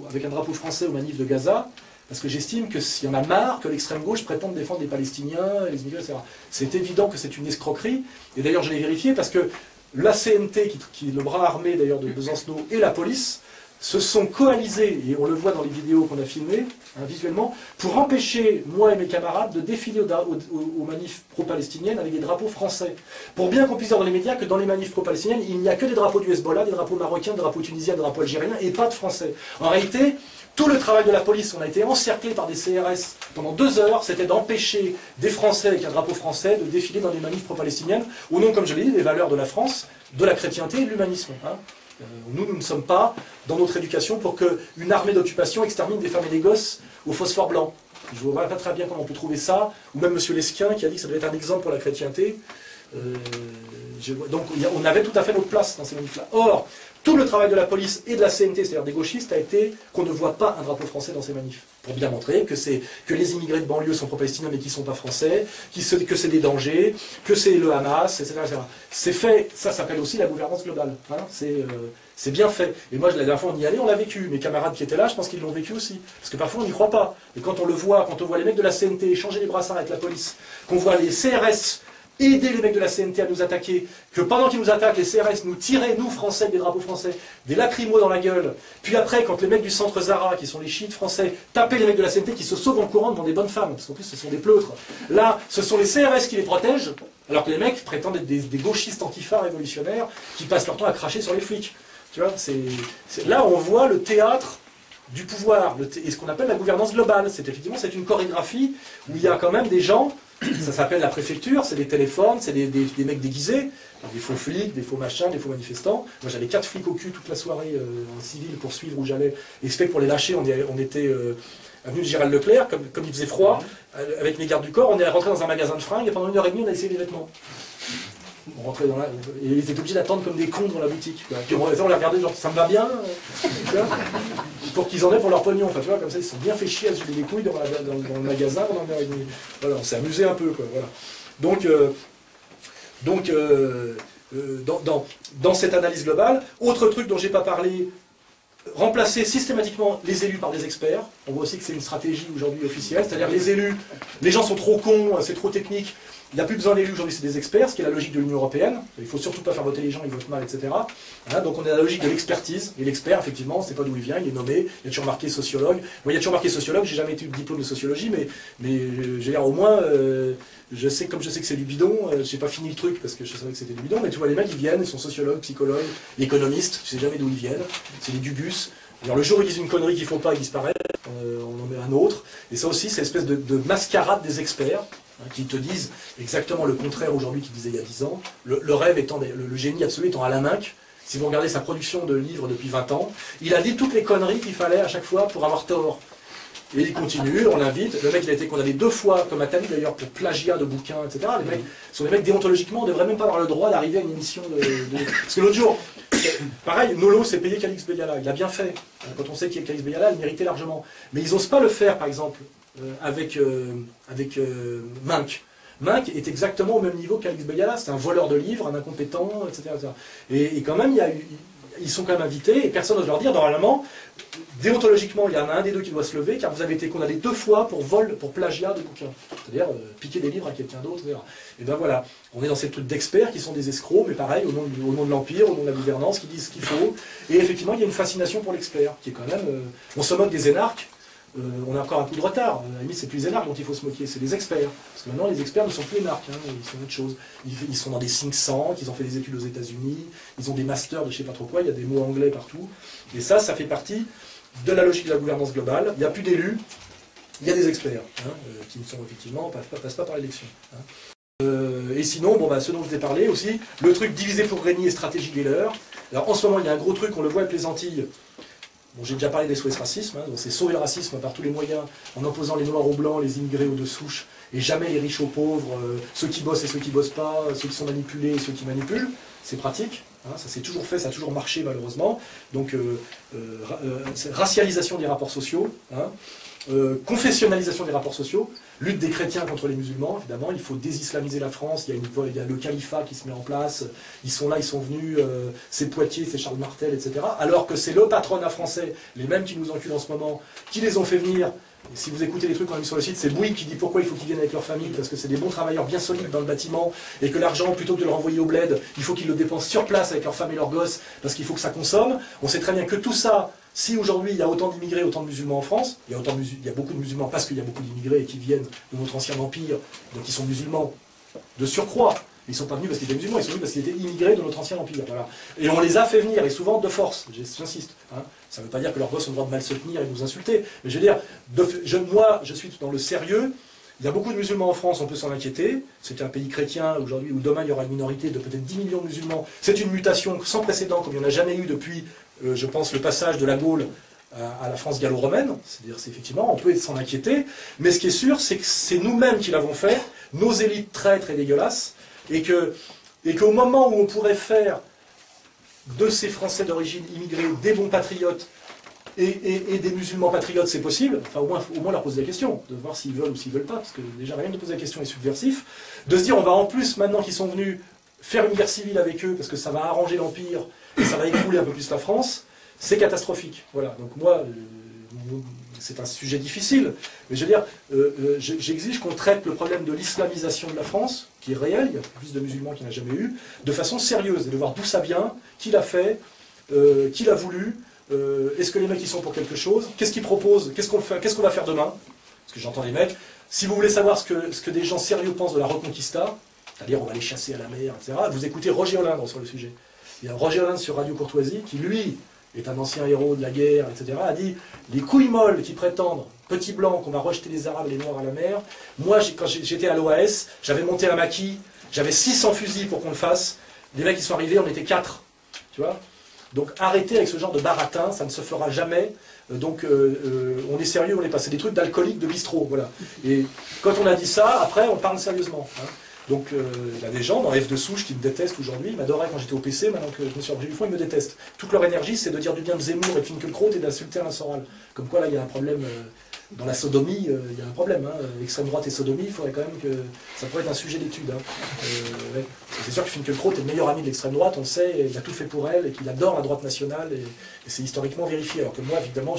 avec un drapeau français au manif de Gaza, parce que j'estime qu'il y en a marre que l'extrême gauche prétende défendre les Palestiniens, les immigrés, etc. C'est évident que c'est une escroquerie, et d'ailleurs je l'ai vérifié, parce que la CNT, qui est le bras armé d'ailleurs de Besancenot, et la police, se sont coalisés, et on le voit dans les vidéos qu'on a filmées, hein, visuellement, pour empêcher moi et mes camarades de défiler aux manifs pro-palestiniennes avec des drapeaux français. Pour bien qu'on puisse dire dans les médias que dans les manifs pro-palestiniennes, il n'y a que des drapeaux du Hezbollah, des drapeaux marocains, des drapeaux tunisiens, des drapeaux algériens, et pas de français. En réalité, tout le travail de la police, on a été encerclés par des CRS pendant 2 heures, c'était d'empêcher des Français avec un drapeau français de défiler dans des manifs pro-palestiniennes, au nom, comme je l'ai dit, des valeurs de la France, de la chrétienté et de l'humanisme. Hein. Nous ne sommes pas, dans notre éducation, pour qu'une armée d'occupation extermine des femmes et des gosses au phosphore blanc. Je ne vois pas très bien comment on peut trouver ça, ou même M. Lesquin qui a dit que ça devait être un exemple pour la chrétienté. Donc on avait tout à fait notre place dans ces manifs-là. Or, tout le travail de la police et de la CNT, c'est-à-dire des gauchistes, a été qu'on ne voit pas un drapeau français dans ces manifs. Pour bien montrer que les immigrés de banlieue sont pro-palestiniens mais qui ne sont pas français, que c'est des dangers, que c'est le Hamas, etc. etc. C'est fait, ça s'appelle aussi la gouvernance globale. Hein, c'est bien fait. Et moi, la dernière fois, on y allait, on l'a vécu. Mes camarades qui étaient là, je pense qu'ils l'ont vécu aussi. Parce que parfois, on n'y croit pas. Et quand on le voit, quand on voit les mecs de la CNT échanger les brassards avec la police, qu'on voit les CRS aider les mecs de la CNT à nous attaquer, que pendant qu'ils nous attaquent, les CRS nous tiraient, nous Français, des drapeaux français, des lacrymos dans la gueule, puis après, quand les mecs du centre Zara, qui sont les chiites français, tapaient les mecs de la CNT qui se sauvent en courant devant des bonnes femmes, parce qu'en plus ce sont des pleutres. Là, ce sont les CRS qui les protègent, alors que les mecs prétendent être des gauchistes antifa révolutionnaires qui passent leur temps à cracher sur les flics. Tu vois, là on voit le théâtre du pouvoir, et ce qu'on appelle la gouvernance globale. Effectivement, c'est une chorégraphie où il y a quand même des gens. Ça s'appelle la préfecture, c'est des téléphones, c'est des mecs déguisés, des faux flics, des faux machins, des faux manifestants. Moi j'avais 4 flics au cul toute la soirée en civil pour suivre où j'allais. Et c'est fait que pour les lâcher, on était avenue de Gérald Leclerc, comme il faisait froid, avec mes gardes du corps, on est rentré dans un magasin de fringues et pendant 1h30 on a essayé les vêtements. On rentrait dans et ils étaient obligés d'attendre comme des cons dans la boutique. Quoi. Puis on les regardait genre ça me va bien, pour qu'ils en aient pour leur pognon. Enfin, tu vois, comme ça ils se sont bien fait chier à se jeter les couilles dans le magasin pendant 1h30. Voilà, on s'est amusé un peu. Quoi, voilà. Donc dans cette analyse globale, autre truc dont j'ai pas parlé, remplacer systématiquement les élus par des experts. On voit aussi que c'est une stratégie aujourd'hui officielle, c'est-à-dire les élus, les gens sont trop cons, c'est trop technique. Il n'y a plus besoin d'élus aujourd'hui, c'est des experts, ce qui est la logique de l'Union européenne. Il ne faut surtout pas faire voter les gens, ils votent mal, etc. Hein, donc on est à la logique de l'expertise. Et l'expert, effectivement, on ne sait pas d'où il vient, il est nommé, il y a toujours marqué sociologue. Moi, il y a toujours marqué sociologue, j'ai jamais eu de diplôme de sociologie, mais j'ai au moins, comme je sais que c'est du bidon, j'ai pas fini le truc parce que je savais que c'était du bidon, mais tu vois, les mecs, ils viennent, ils sont sociologues, psychologues, économistes, tu sais jamais d'où ils viennent, c'est des gugus. Alors le jour où ils disent une connerie qu'il ne faut pas, ils disparaissent, on en met un autre. Et ça aussi, c'est l'espèce de mascarade des experts, qui te disent exactement le contraire aujourd'hui qu'ils disaient il y a 10 ans. Le rêve étant, le génie absolu étant Alain Minc. Si vous regardez sa production de livres depuis 20 ans, il a dit toutes les conneries qu'il fallait à chaque fois pour avoir tort. Et il continue, on l'invite. Le mec, il a été condamné 2 fois, comme Attali d'ailleurs, pour plagiat de bouquins, etc. Les mecs sont des mecs déontologiquement, on ne devrait même pas avoir le droit d'arriver à une émission Parce que l'autre jour, pareil, Nolo s'est payé Calix Beyala. Il a bien fait. Quand on sait qu'il y a Calix Beyala, il méritait largement. Mais ils n'osent pas le faire, par exemple, avec Minc. Minc est exactement au même niveau qu'Alix Beyala, c'est un voleur de livres, un incompétent, etc. etc. Et quand même, ils sont quand même invités, et personne n'ose leur dire, normalement, déontologiquement, il y en a un des deux qui doit se lever, car vous avez été condamné 2 fois pour vol, pour plagiat de bouquins. C'est-à-dire piquer des livres à quelqu'un d'autre, etc. Et ben voilà, on est dans ces trucs d'experts qui sont des escrocs, mais pareil, au nom de l'Empire, au nom de la gouvernance, qui disent ce qu'il faut. Et effectivement, il y a une fascination pour l'expert, qui est quand même... on se moque des énarques. On a encore un coup de retard. À la limite, c'est plus les énarques dont il faut se moquer, c'est les experts. Parce que maintenant, les experts ne sont plus énarques, hein, ils sont autre chose. Ils sont dans des think tanks, ils ont fait des études aux États-Unis, ils ont des masters de je sais pas trop quoi, il y a des mots anglais partout. Et ça fait partie de la logique de la gouvernance globale. Il n'y a plus d'élus, il y a des experts, qui ne sont effectivement, passent pas par l'élection. Et sinon, ce dont je vous ai parlé aussi, le truc diviser pour régner et stratégie Geller. Alors en ce moment, il y a un gros truc, on le voit avec les Antilles. Bon, j'ai déjà parlé des SOS racisme, donc c'est sauver le racisme par tous les moyens, en opposant les noirs aux blancs, les immigrés aux deux souches, et jamais les riches aux pauvres, ceux qui bossent et ceux qui bossent pas, ceux qui sont manipulés et ceux qui manipulent. C'est pratique, ça s'est toujours fait, ça a toujours marché malheureusement. Donc racialisation des rapports sociaux, confessionnalisation des rapports sociaux, lutte des chrétiens contre les musulmans, évidemment, il faut désislamiser la France, il y a le califat qui se met en place, ils sont là, ils sont venus, c'est Poitiers, c'est Charles Martel, etc. Alors que c'est le patronat français, les mêmes qui nous enculent en ce moment, qui les ont fait venir. Et si vous écoutez les trucs qu'on a mis sur le site, c'est Bouygues qui dit pourquoi il faut qu'ils viennent avec leur famille, parce que c'est des bons travailleurs bien solides dans le bâtiment, et que l'argent, plutôt que de le renvoyer au bled, il faut qu'ils le dépensent sur place avec leur femme et leurs gosses, parce qu'il faut que ça consomme. On sait très bien que tout ça, si aujourd'hui il y a autant d'immigrés, autant de musulmans en France, il y a beaucoup de musulmans parce qu'il y a beaucoup d'immigrés qui viennent de notre ancien empire, donc ils sont musulmans de surcroît. Ils ne sont pas venus parce qu'ils étaient musulmans, ils sont venus parce qu'ils étaient immigrés de notre ancien empire. Voilà. Et on les a fait venir, et souvent de force, j'insiste. Ça ne veut pas dire que leurs gosses ont le droit de mal se tenir et de nous insulter, mais je veux dire, moi je suis dans le sérieux, Il y a beaucoup de musulmans en France, on peut s'en inquiéter. C'est un pays chrétien aujourd'hui où demain il y aura une minorité de peut-être 10 millions de musulmans. C'est une mutation sans précédent comme il n'y en a jamais eu depuis, je pense, le passage de la Gaule à la France gallo-romaine. C'est-à-dire, effectivement, on peut s'en inquiéter. Mais ce qui est sûr, c'est que c'est nous-mêmes qui l'avons fait, nos élites traîtres et dégueulasses, et qu'au moment où on pourrait faire de ces Français d'origine immigrée des bons patriotes, et des musulmans patriotes, c'est possible, enfin au moins leur poser la question, de voir s'ils veulent ou s'ils veulent pas, parce que déjà rien de poser la question est subversif, de se dire on va en plus, maintenant qu'ils sont venus, faire une guerre civile avec eux, parce que ça va arranger l'Empire, et ça va écrouler un peu plus la France, c'est catastrophique. Voilà, donc moi, c'est un sujet difficile, mais je veux dire, j'exige qu'on traite le problème de l'islamisation de la France, qui est réel, il y a plus de musulmans qu'il n'y en a jamais eu, de façon sérieuse, et de voir d'où ça vient, qui l'a fait, qui l'a voulu. Est-ce que les mecs ils sont pour quelque chose? Qu'est-ce qu'ils proposent? Qu'est-ce qu'on va faire demain? Parce que j'entends les mecs. Si vous voulez savoir ce que des gens sérieux pensent de la Reconquista, c'est-à-dire on va les chasser à la mer, etc., vous écoutez Roger Hollande sur le sujet. Il y a Roger Hollande sur Radio Courtoisie, qui lui est un ancien héros de la guerre, etc., a dit les couilles molles qui prétendent, petits blancs, qu'on va rejeter les Arabes et les Noirs à la mer. Moi, quand j'étais à l'OAS, j'avais monté un maquis, j'avais 600 fusils pour qu'on le fasse. Les mecs qui sont arrivés, on était 4. Tu vois? Donc arrêtez avec ce genre de baratin, ça ne se fera jamais. Donc on est sérieux, on est passé des trucs d'alcoolique, de bistrot, voilà. Et quand on a dit ça, après on parle sérieusement. Hein. Donc il y a des gens dans F de Souche qui me détestent aujourd'hui, ils m'adoraient quand j'étais au PC, maintenant que je me suis remis du fond, ils me détestent. Toute leur énergie c'est de dire du bien de Zemmour et de Finkielkraut et d'insulter Alain Soral. Comme quoi là il y a un problème, dans la sodomie, il y a un problème. Hein. Extrême droite et sodomie, il faudrait quand même que... Ça pourrait être un sujet d'étude. Hein. Ouais. C'est sûr que Finkielkraut est le meilleur ami de l'extrême droite, on le sait, il a tout fait pour elle, et qu'il adore la droite nationale, et c'est historiquement vérifié. Alors que moi, évidemment,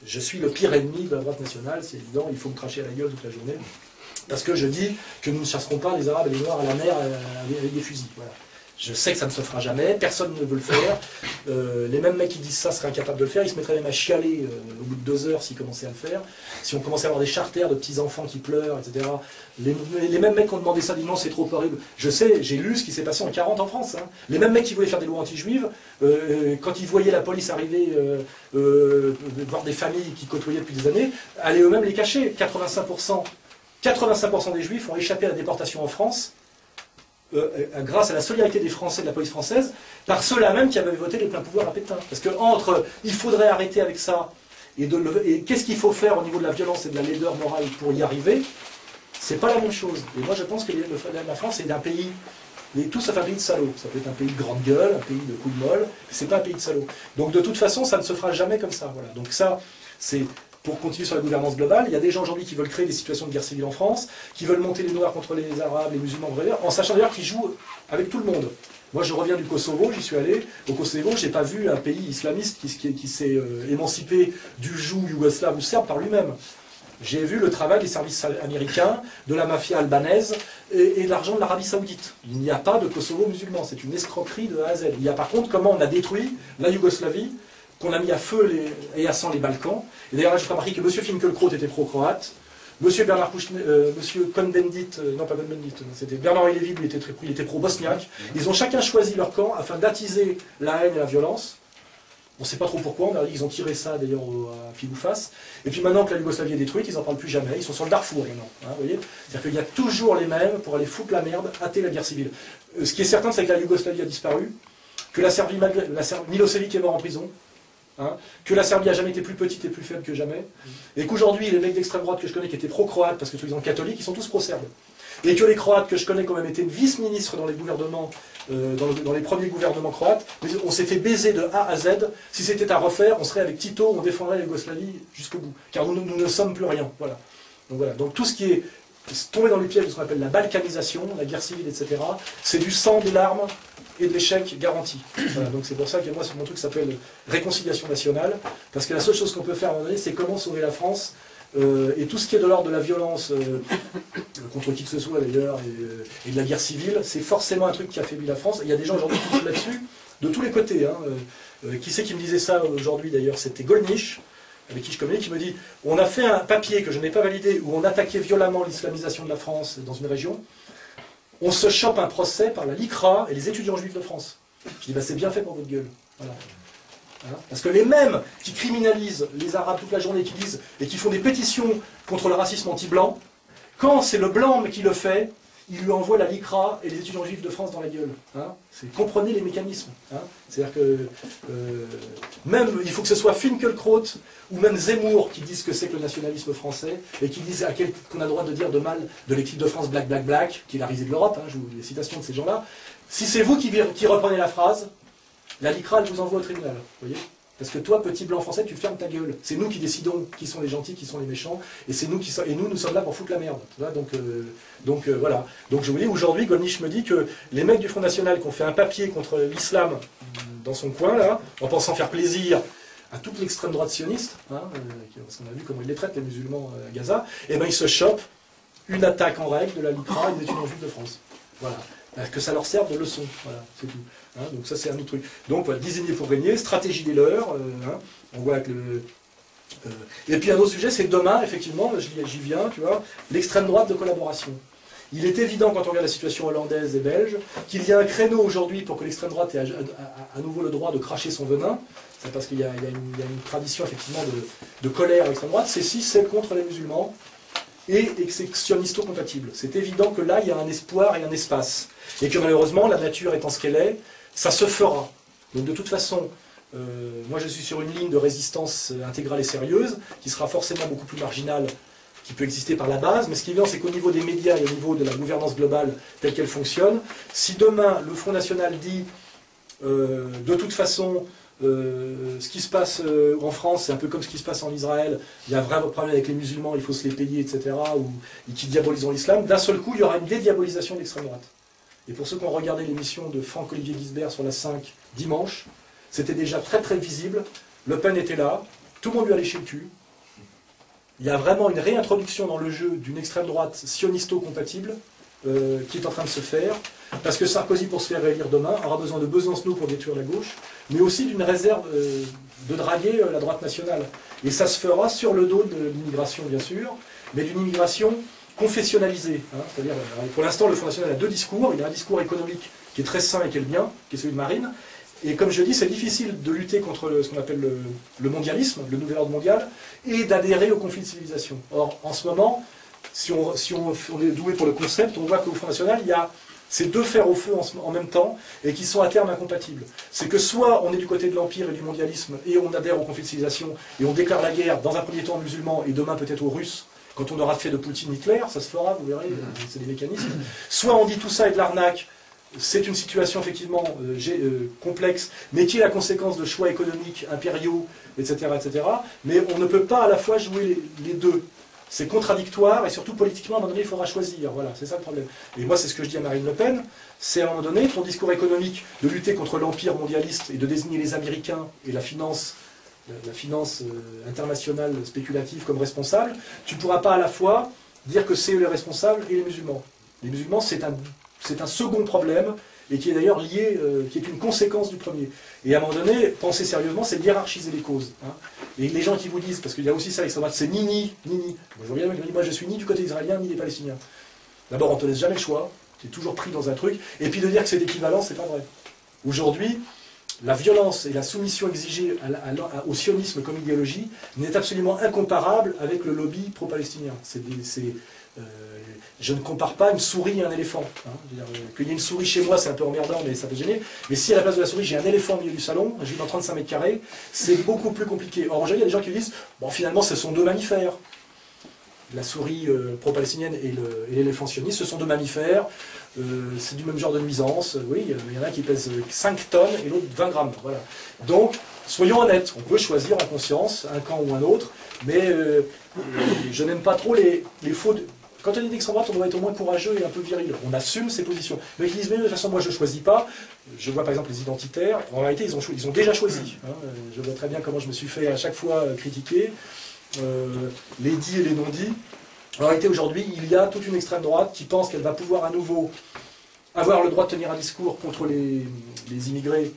je suis le pire ennemi de la droite nationale, c'est évident, il faut me cracher à la gueule toute la journée. Parce que je dis que nous ne chasserons pas les Arabes et les Noirs à la mer avec des fusils. Voilà. Je sais que ça ne se fera jamais, personne ne veut le faire. Les mêmes mecs qui disent ça seraient incapables de le faire, ils se mettraient même à chialer au bout de 2 heures s'ils commençaient à le faire. Si on commençait à avoir des charters de petits-enfants qui pleurent, etc. Les mêmes mecs qui ont demandé ça disent non, c'est trop horrible. Je sais, j'ai lu ce qui s'est passé en 40 en France. Hein. Les mêmes mecs qui voulaient faire des lois anti-juives, quand ils voyaient la police arriver, voir des familles qui côtoyaient depuis des années, allaient eux-mêmes les cacher. 85% des juifs ont échappé à la déportation en France, grâce à la solidarité des Français, de la police française, par ceux-là même qui avaient voté les pleins pouvoirs à Pétain. Parce que entre il faudrait arrêter avec ça, et qu'est-ce qu'il faut faire au niveau de la violence et de la laideur morale pour y arriver, c'est pas la même chose. Et moi je pense que la France est un pays, tout sauf un pays de salauds. Ça peut être un pays de grande gueule, un pays de couilles molles, c'est pas un pays de salauds. Donc de toute façon, ça ne se fera jamais comme ça. Voilà. Donc ça, c'est... Pour continuer sur la gouvernance globale, il y a des gens aujourd'hui qui veulent créer des situations de guerre civile en France, qui veulent monter les Noirs contre les Arabes, les musulmans, en sachant d'ailleurs qu'ils jouent avec tout le monde. Moi je reviens du Kosovo, j'y suis allé. Au Kosovo, je n'ai pas vu un pays islamiste qui s'est émancipé du joug yougoslave ou serbe par lui-même. J'ai vu le travail des services américains, de la mafia albanaise et de l'argent de l'Arabie Saoudite. Il n'y a pas de Kosovo musulman, c'est une escroquerie de A à Z. Il y a par contre comment on a détruit la Yougoslavie, qu'on a mis à feu et à sang les Balkans. Et d'ailleurs, là, je fais remarquer que M. Finkielkraut était pro-croate, M. Bernard Kouchner, M. Cohn-Bendit, non pas Cohn-Bendit, c'était Bernard-Henri Lévy, lui il était pro-bosniaque. Ils ont chacun choisi leur camp afin d'attiser la haine et la violence. On ne sait pas trop pourquoi, on a dit qu'ils ont tiré ça d'ailleurs à pile ou face. Et puis maintenant que la Yougoslavie est détruite, ils n'en parlent plus jamais, ils sont sur le Darfour maintenant. Hein, vous voyez, c'est-à-dire qu'il y a toujours les mêmes pour aller foutre la merde, hâter la guerre civile. Ce qui est certain, c'est que la Yougoslavie a disparu, que la Serbie, Milosevic est mort en prison. Hein, que la Serbie a jamais été plus petite et plus faible que jamais, et qu'aujourd'hui les mecs d'extrême droite que je connais qui étaient pro-croates, parce que tous les catholiques, ils sont tous pro-serbes, et que les croates que je connais qui ont même été vice-ministres dans les gouvernements, dans les premiers gouvernements croates, on s'est fait baiser de A à Z. Si c'était à refaire, on serait avec Tito, on défendrait la Yougoslavie jusqu'au bout, car nous ne sommes plus rien. Voilà. Donc tout ce qui est tombé dans les pièges de ce qu'on appelle la balkanisation, la guerre civile, etc., c'est du sang, des larmes et de l'échec garanti. Voilà, donc c'est pour ça que moi, c'est mon truc qui s'appelle réconciliation nationale, parce que la seule chose qu'on peut faire à un moment donné, c'est comment sauver la France, et tout ce qui est de l'ordre de la violence, contre qui que ce soit d'ailleurs, et de la guerre civile, c'est forcément un truc qui affaiblit la France. Et il y a des gens aujourd'hui qui jouent là-dessus, de tous les côtés. Hein. Qui c'est qui me disait ça aujourd'hui d'ailleurs? C'était Gollnisch, avec qui je communique, qui me dit « On a fait un papier que je n'ai pas validé, où on attaquait violemment l'islamisation de la France dans une région. On se chope un procès par la LICRA et les étudiants juifs de France. » Je dis bah, « C'est bien fait pour votre gueule. » Voilà. Hein, parce que les mêmes qui criminalisent les Arabes toute la journée, qui disent, et qui font des pétitions contre le racisme anti-blanc, Quand c'est le blanc qui le fait, il lui envoie la LICRA et les étudiants juifs de France dans la gueule. Hein. Comprenez les mécanismes. Hein. C'est-à-dire que même, il faut que ce soit Finkielkraut ou même Zemmour qui disent que c'est que le nationalisme français et qui disent qu'on a le droit de dire de mal de l'équipe de France black, black, black, qui est la risée de l'Europe, hein, je vous les citations de ces gens-là. Si c'est vous qui reprenez la phrase, la LICRA, elle vous envoie au tribunal. Vous voyez ? Parce que toi, petit blanc français, tu fermes ta gueule. C'est nous qui décidons qui sont les gentils, qui sont les méchants, et c'est nous qui et nous sommes là pour foutre la merde. Tu vois, donc voilà. Donc je vous dis, aujourd'hui, Gollnisch me dit que les mecs du Front National qui ont fait un papier contre l'islam dans son coin, là, en pensant faire plaisir à toute l'extrême droite sioniste, hein, parce qu'on a vu comment ils les traitent, les musulmans à Gaza, et ben ils se chopent une attaque en règle de la LICRA et des étudiants juifs de France. Voilà. Que ça leur serve de leçon. Voilà, c'est tout. Hein, donc ça c'est un autre truc. Donc voilà, désigner pour régner, stratégie des leurs. Hein, on voit que et puis un autre sujet, c'est demain, effectivement, j'y viens, tu vois, l'extrême droite de collaboration. Il est évident, quand on regarde la situation hollandaise et belge, qu'il y a un créneau aujourd'hui pour que l'extrême droite ait à nouveau le droit de cracher son venin. C'est parce qu'il y a une tradition, effectivement, de colère à l'extrême droite. C'est si c'est contre les musulmans et que c'est sionisto-compatible. C'est évident que là, il y a un espoir et un espace. Et que malheureusement, la nature étant ce qu'elle est, ça se fera. Donc de toute façon, moi je suis sur une ligne de résistance intégrale et sérieuse, qui sera forcément beaucoup plus marginale, qui peut exister par la base, mais ce qui est évident, c'est qu'au niveau des médias et au niveau de la gouvernance globale telle qu'elle fonctionne, si demain le Front National dit de toute façon, ce qui se passe en France, c'est un peu comme ce qui se passe en Israël, il y a un vrai problème avec les musulmans, il faut se les payer, etc., ou qui diaboliseront l'islam, d'un seul coup, il y aura une dédiabolisation de l'extrême droite. Et pour ceux qui ont regardé l'émission de Franck-Olivier Gisbert sur la 5 dimanche, c'était déjà très très visible, Le Pen était là, tout le monde lui a léché le cul, il y a vraiment une réintroduction dans le jeu d'une extrême droite sionisto-compatible qui est en train de se faire, parce que Sarkozy, pour se faire réélire demain, aura besoin de Besancenot pour détruire la gauche, mais aussi d'une réserve de draguer la droite nationale. Et ça se fera sur le dos de l'immigration, bien sûr, mais d'une immigration confessionnalisée. Hein, c'est-à-dire, pour l'instant, le Front National a deux discours. Il a un discours économique qui est très sain et qui est le bien, qui est celui de Marine. Et comme je dis, c'est difficile de lutter contre ce qu'on appelle le mondialisme, le nouvel ordre mondial, et d'adhérer au conflit de civilisation. Or, en ce moment, si on est doué pour le concept, on voit qu'au Front National, il y a ces deux fers au feu en même temps, et qui sont à terme incompatibles. C'est que soit on est du côté de l'Empire et du mondialisme, et on adhère au conflit de civilisation, et on déclare la guerre, dans un premier temps aux musulmans, et demain peut-être aux Russes, quand on aura fait de Poutine Hitler, ça se fera, vous verrez, c'est des mécanismes. Soit on dit tout ça est de l'arnaque, c'est une situation effectivement complexe, mais qui est la conséquence de choix économiques, impériaux, etc., etc. Mais on ne peut pas à la fois jouer les deux. C'est contradictoire, et surtout politiquement, à un moment donné, il faudra choisir. Voilà, c'est ça le problème. Et moi, c'est ce que je dis à Marine Le Pen, c'est à un moment donné, ton discours économique, de lutter contre l'empire mondialiste et de désigner les Américains et la finance internationale spéculative comme responsables, tu ne pourras pas à la fois dire que c'est eux les responsables et les musulmans. Les musulmans, c'est un second problème, et qui est d'ailleurs lié, qui est une conséquence du premier. Et à un moment donné, penser sérieusement, c'est hiérarchiser les causes. Hein. Et les gens qui vous disent, parce qu'il y a aussi ça, c'est ni. Moi je suis ni du côté israélien, ni des Palestiniens. D'abord, on ne te laisse jamais le choix, tu es toujours pris dans un truc, et puis de dire que c'est l'équivalent, c'est pas vrai. Aujourd'hui, la violence et la soumission exigée au sionisme comme idéologie n'est absolument incomparable avec le lobby pro-palestinien. Je ne compare pas une souris et un éléphant. Hein. Qu'il y ait une souris chez moi, c'est un peu emmerdant, mais ça peut gêner. Mais si à la place de la souris, j'ai un éléphant au milieu du salon, je vis dans 35 mètres carrés, c'est beaucoup plus compliqué. Or, il y a des gens qui disent, bon, finalement, ce sont deux mammifères. La souris pro-palestinienne et l'éléphant sioniste, ce sont deux mammifères. C'est du même genre de nuisance. Oui, il y en a qui pèsent 5 tonnes et l'autre 20 grammes. Voilà. Donc, soyons honnêtes, on peut choisir en conscience un camp ou un autre, mais je n'aime pas trop les faux... Quand on est d'extrême droite, on doit être au moins courageux et un peu viril. On assume ses positions. Mais ils disent, mais de toute façon, moi je ne choisis pas. Je vois par exemple les identitaires. En réalité, ils ont déjà choisi. Hein. Je vois très bien comment je me suis fait à chaque fois critiquer. Les dits et les non-dits. En réalité, aujourd'hui, il y a toute une extrême droite qui pense qu'elle va pouvoir à nouveau avoir le droit de tenir un discours contre les immigrés,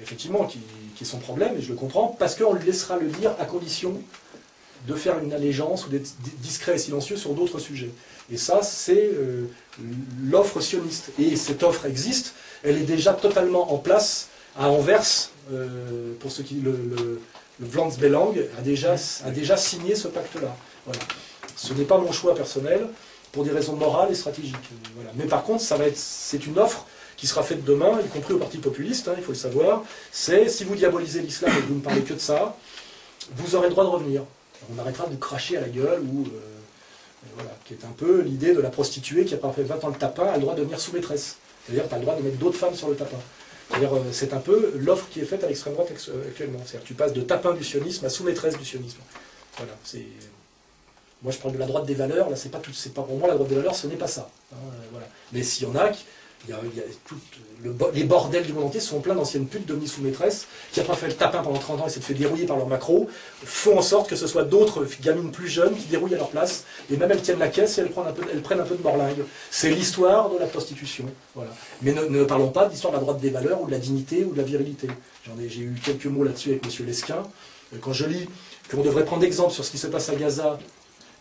effectivement, qui est son problème, et je le comprends, parce qu'on lui laissera le dire à condition de faire une allégeance ou d'être discret et silencieux sur d'autres sujets. Et ça, c'est l'offre sioniste. Et cette offre existe, elle est déjà totalement en place à Anvers, pour ceux qui... Le Vlaams Belang a déjà signé ce pacte-là. Voilà. Ce n'est pas mon choix personnel, pour des raisons morales et stratégiques. Voilà. Mais par contre, c'est une offre qui sera faite demain, y compris au Parti populiste, hein, il faut le savoir. C'est, si vous diabolisez l'islam et que vous ne parlez que de ça, vous aurez le droit de revenir. On arrêtera de vous cracher à la gueule, ou voilà, qui est un peu l'idée de la prostituée qui a fait 20 ans le tapin, a le droit de devenir sous-maîtresse. C'est-à-dire, tu as le droit de mettre d'autres femmes sur le tapin. C'est-à-dire, c'est un peu l'offre qui est faite à l'extrême droite actuellement. C'est-à-dire, tu passes de tapin du sionisme à sous-maîtresse du sionisme. Voilà, c'est... Moi, je parle de la droite des valeurs. Là, c'est pas pour moi la droite des valeurs, ce n'est pas ça. Hein, voilà. Mais s'il y en a, les bordels du monde entier sont pleins d'anciennes putes devenues sous-maîtresses qui n'ont pas fait le tapin pendant 30 ans et s'est fait dérouiller par leur macro, font en sorte que ce soit d'autres gamines plus jeunes qui dérouillent à leur place, et même elles tiennent la caisse et elles prennent un peu de morlingue. C'est l'histoire de la prostitution. Voilà. Mais ne parlons pas de l'histoire de la droite des valeurs ou de la dignité ou de la virilité. J'ai eu quelques mots là-dessus avec M. Lesquin. Quand je lis qu'on devrait prendre exemple sur ce qui se passe à Gaza,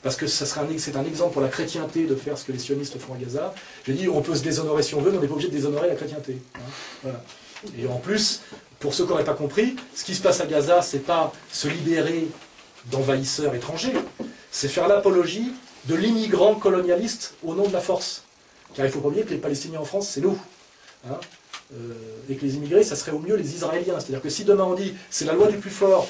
parce que c'est un exemple pour la chrétienté de faire ce que les sionistes font à Gaza. J'ai dit, on peut se déshonorer si on veut, mais on n'est pas obligé de déshonorer la chrétienté. Hein, voilà. Et en plus, pour ceux qui n'auraient pas compris, ce qui se passe à Gaza, c'est pas se libérer d'envahisseurs étrangers, c'est faire l'apologie de l'immigrant colonialiste au nom de la force. Car il ne faut pas oublier que les Palestiniens en France, c'est nous. Hein, et que les immigrés, ça serait au mieux les Israéliens. C'est-à-dire que si demain on dit, c'est la loi du plus fort,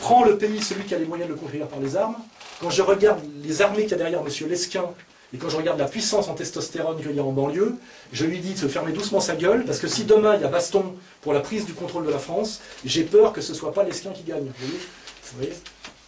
prends le pays, celui qui a les moyens de le conquérir par les armes. Quand je regarde les armées qu'il y a derrière M. Lesquin, et quand je regarde la puissance en testostérone qu'il y a en banlieue, je lui dis de se fermer doucement sa gueule, parce que si demain il y a baston pour la prise du contrôle de la France, j'ai peur que ce ne soit pas Lesquin qui gagne. Vous voyez,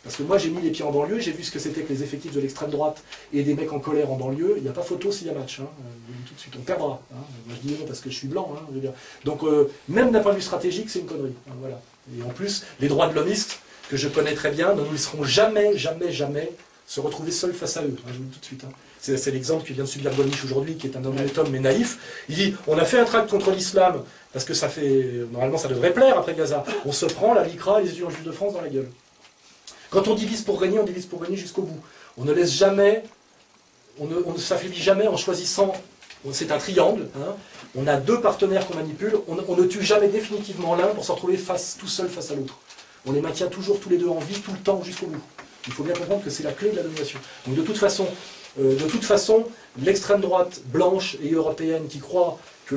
parce que moi j'ai mis les pieds en banlieue, j'ai vu ce que c'était que les effectifs de l'extrême droite et des mecs en colère en banlieue, il n'y a pas photo s'il y a match. Hein. Je vous dis tout de suite, on perdra. Hein. Moi je dis non parce que je suis blanc. Hein, je veux dire. Donc même d'un point de vue stratégique, c'est une connerie. Hein, voilà. Et en plus, les droits de l'homiste, que je connais très bien, ne nous laisseront jamais, jamais, jamais se retrouver seuls face à eux. Hein, je vous le dis tout de suite. Hein. C'est l'exemple que vient de subir Gonish aujourd'hui, qui est un honnête homme mais naïf. Il dit, on a fait un tract contre l'islam, parce que ça fait... Normalement, ça devrait plaire après Gaza. On se prend la LICRA et les étudiants juifs de France dans la gueule. Quand on divise pour régner, on divise pour régner jusqu'au bout. On ne laisse jamais... On ne s'affaiblit jamais en choisissant... C'est un triangle. Hein. On a deux partenaires qu'on manipule. On ne tue jamais définitivement l'un pour se retrouver tout seul face à l'autre. On les maintient toujours tous les deux en vie, tout le temps, jusqu'au bout. Il faut bien comprendre que c'est la clé de la domination. Donc de toute façon, l'extrême droite blanche et européenne qui croit que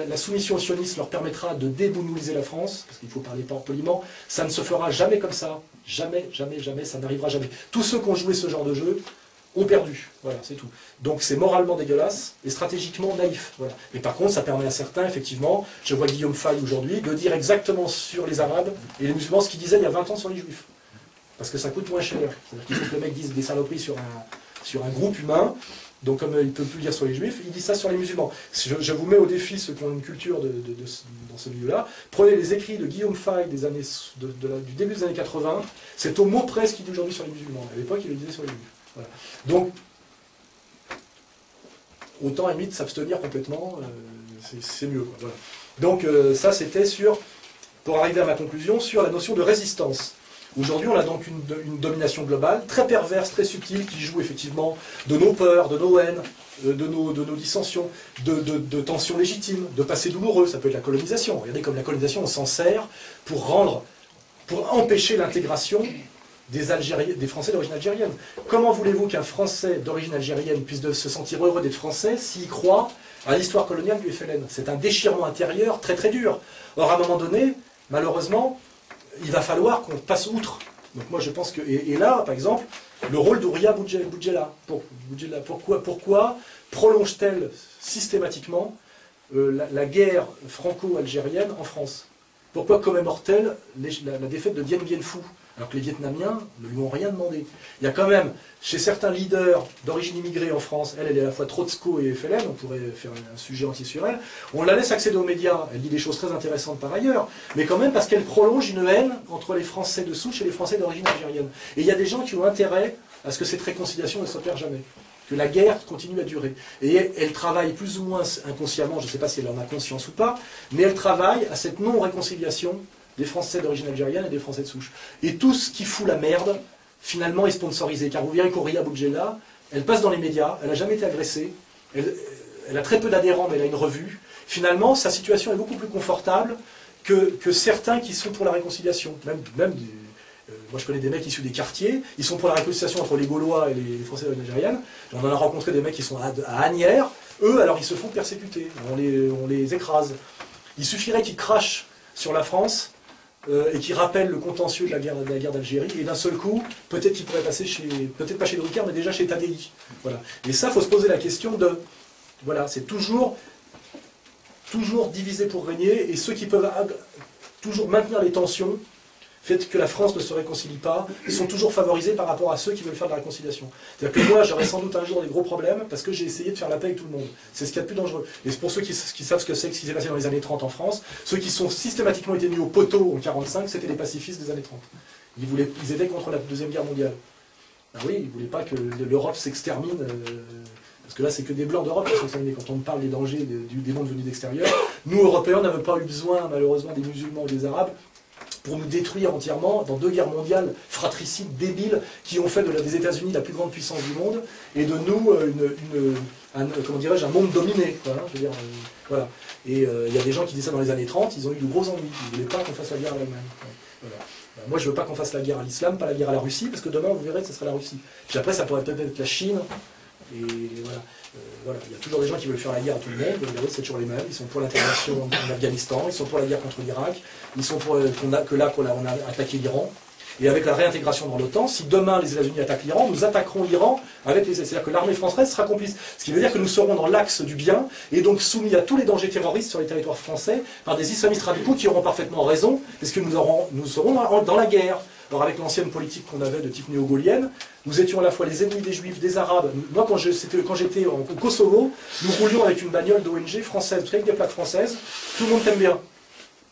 la soumission aux sionistes leur permettra de débounouiser la France, parce qu'il faut parler poliment, ça ne se fera jamais comme ça. Jamais, jamais, jamais, ça n'arrivera jamais. Tous ceux qui ont joué ce genre de jeu ont perdu. Voilà, c'est tout. Donc c'est moralement dégueulasse et stratégiquement naïf. Voilà. Mais par contre, ça permet à certains, effectivement, je vois Guillaume Fay aujourd'hui, de dire exactement sur les Arabes et les musulmans ce qu'il disait il y a 20 ans sur les Juifs. Parce que ça coûte moins cher. C'est-à-dire qu'il faut que le mec dise des saloperies sur un groupe humain, donc comme il ne peut plus le dire sur les Juifs, il dit ça sur les musulmans. Je vous mets au défi, ceux qui ont une culture dans ce milieu-là, prenez les écrits de Guillaume Fay du début des années 80, c'est au mot près ce qu'il dit aujourd'hui sur les musulmans. À l'époque, il le disait sur les Juifs. Voilà. Donc, autant à la limite s'abstenir complètement, c'est mieux. Quoi. Voilà. Donc ça c'était pour arriver à ma conclusion, sur la notion de résistance. Aujourd'hui on a donc une domination globale, très perverse, très subtile, qui joue effectivement de nos peurs, de nos haines, de nos dissensions, de tensions légitimes, de passés douloureux, ça peut être la colonisation. Regardez comme la colonisation on s'en sert pour empêcher l'intégration des Français d'origine algérienne. Comment voulez-vous qu'un Français d'origine algérienne puisse se sentir heureux d'être Français s'il croit à l'histoire coloniale du FLN? C'est un déchirement intérieur très très dur. Or, à un moment donné, malheureusement, il va falloir qu'on passe outre. Donc moi je pense que... Et là, par exemple, le rôle d'Ouria Boudjela. Pourquoi prolonge-t-elle systématiquement la guerre franco-algérienne en France? Pourquoi commémore-t-elle la défaite de Dien Bien Phu, alors que les Vietnamiens ne lui ont rien demandé? Il y a quand même, chez certains leaders d'origine immigrée en France, elle est à la fois Trotsko et FLN, on pourrait faire un sujet entier sur elle, on la laisse accéder aux médias, elle dit des choses très intéressantes par ailleurs, mais quand même parce qu'elle prolonge une haine entre les Français de souche et les Français d'origine algérienne. Et il y a des gens qui ont intérêt à ce que cette réconciliation ne s'opère jamais, que la guerre continue à durer. Et elle travaille plus ou moins inconsciemment, je ne sais pas si elle en a conscience ou pas, mais elle travaille à cette non-réconciliation des Français d'origine algérienne et des Français de souche. Et tout ce qui fout la merde, finalement, est sponsorisé. Car vous verrez qu'Ouria Boudjela, elle passe dans les médias, elle n'a jamais été agressée, elle a très peu d'adhérents, mais elle a une revue. Finalement, sa situation est beaucoup plus confortable que certains qui sont pour la réconciliation. Moi je connais des mecs issus des quartiers, ils sont pour la réconciliation entre les Gaulois et les Français et les Nigériennes. On en a rencontré des mecs qui sont à Asnières, eux alors ils se font persécuter, on les écrase. Il suffirait qu'ils crachent sur la France et qu'ils rappellent le contentieux de la guerre d'Algérie, et d'un seul coup, peut-être qu'ils pourraient passer chez, peut-être pas chez Drucker, mais déjà chez Tadei. Voilà. Et ça, il faut se poser la question de, voilà, c'est toujours diviser pour régner, et ceux qui peuvent toujours maintenir les tensions, fait que la France ne se réconcilie pas, sont toujours favorisés par rapport à ceux qui veulent faire de la réconciliation. C'est-à-dire que moi, j'aurai sans doute un jour des gros problèmes, parce que j'ai essayé de faire la paix avec tout le monde. C'est ce qu'il y a de plus dangereux. Et pour ceux qui savent ce que c'est, ce qui s'est passé dans les années 30 en France, ceux qui sont systématiquement été mis au poteau en 1945, c'était les pacifistes des années 30. Ils étaient contre la Deuxième Guerre mondiale. Ah oui, ils ne voulaient pas que l'Europe s'extermine, parce que là, c'est que des blancs d'Europe qui sont exterminés. Quand on parle des dangers des mondes venus d'extérieur, nous, Européens, n'avons pas eu besoin, malheureusement, des musulmans ou des Arabes, pour nous détruire entièrement dans 2 guerres mondiales fratricides, débiles, qui ont fait des États-Unis la plus grande puissance du monde, et de nous, comment dirais-je, un monde dominé. Voilà, je veux dire, voilà. Et il y a des gens qui disaient ça dans les années 30, ils ont eu de gros ennuis, ils ne voulaient pas qu'on fasse la guerre à l'Allemagne. Voilà. Moi, je ne veux pas qu'on fasse la guerre à l'islam, pas la guerre à la Russie, parce que demain, vous verrez que ce sera la Russie. Puis après, ça pourrait peut-être être la Chine, et voilà. Voilà. Il y a toujours des gens qui veulent faire la guerre à tout le monde, regardez, c'est toujours les mêmes, ils sont pour l'intégration en Afghanistan, ils sont pour la guerre contre l'Irak, ils sont pour qu'on a attaqué l'Iran, et avec la réintégration dans l'OTAN, si demain les États-Unis attaquent l'Iran, nous attaquerons l'Iran avec les... C'est-à-dire que l'armée française sera complice, ce qui veut dire que nous serons dans l'axe du bien, et donc soumis à tous les dangers terroristes sur les territoires français, par des islamistes radicaux qui auront parfaitement raison, parce que nous serons dans la guerre. Alors avec l'ancienne politique qu'on avait de type néo-gaulienne, nous étions à la fois les ennemis des Juifs, des Arabes. Moi, quand j'étais au Kosovo, nous roulions avec une bagnole d'ONG française, avec des plaques françaises, tout le monde t'aime bien.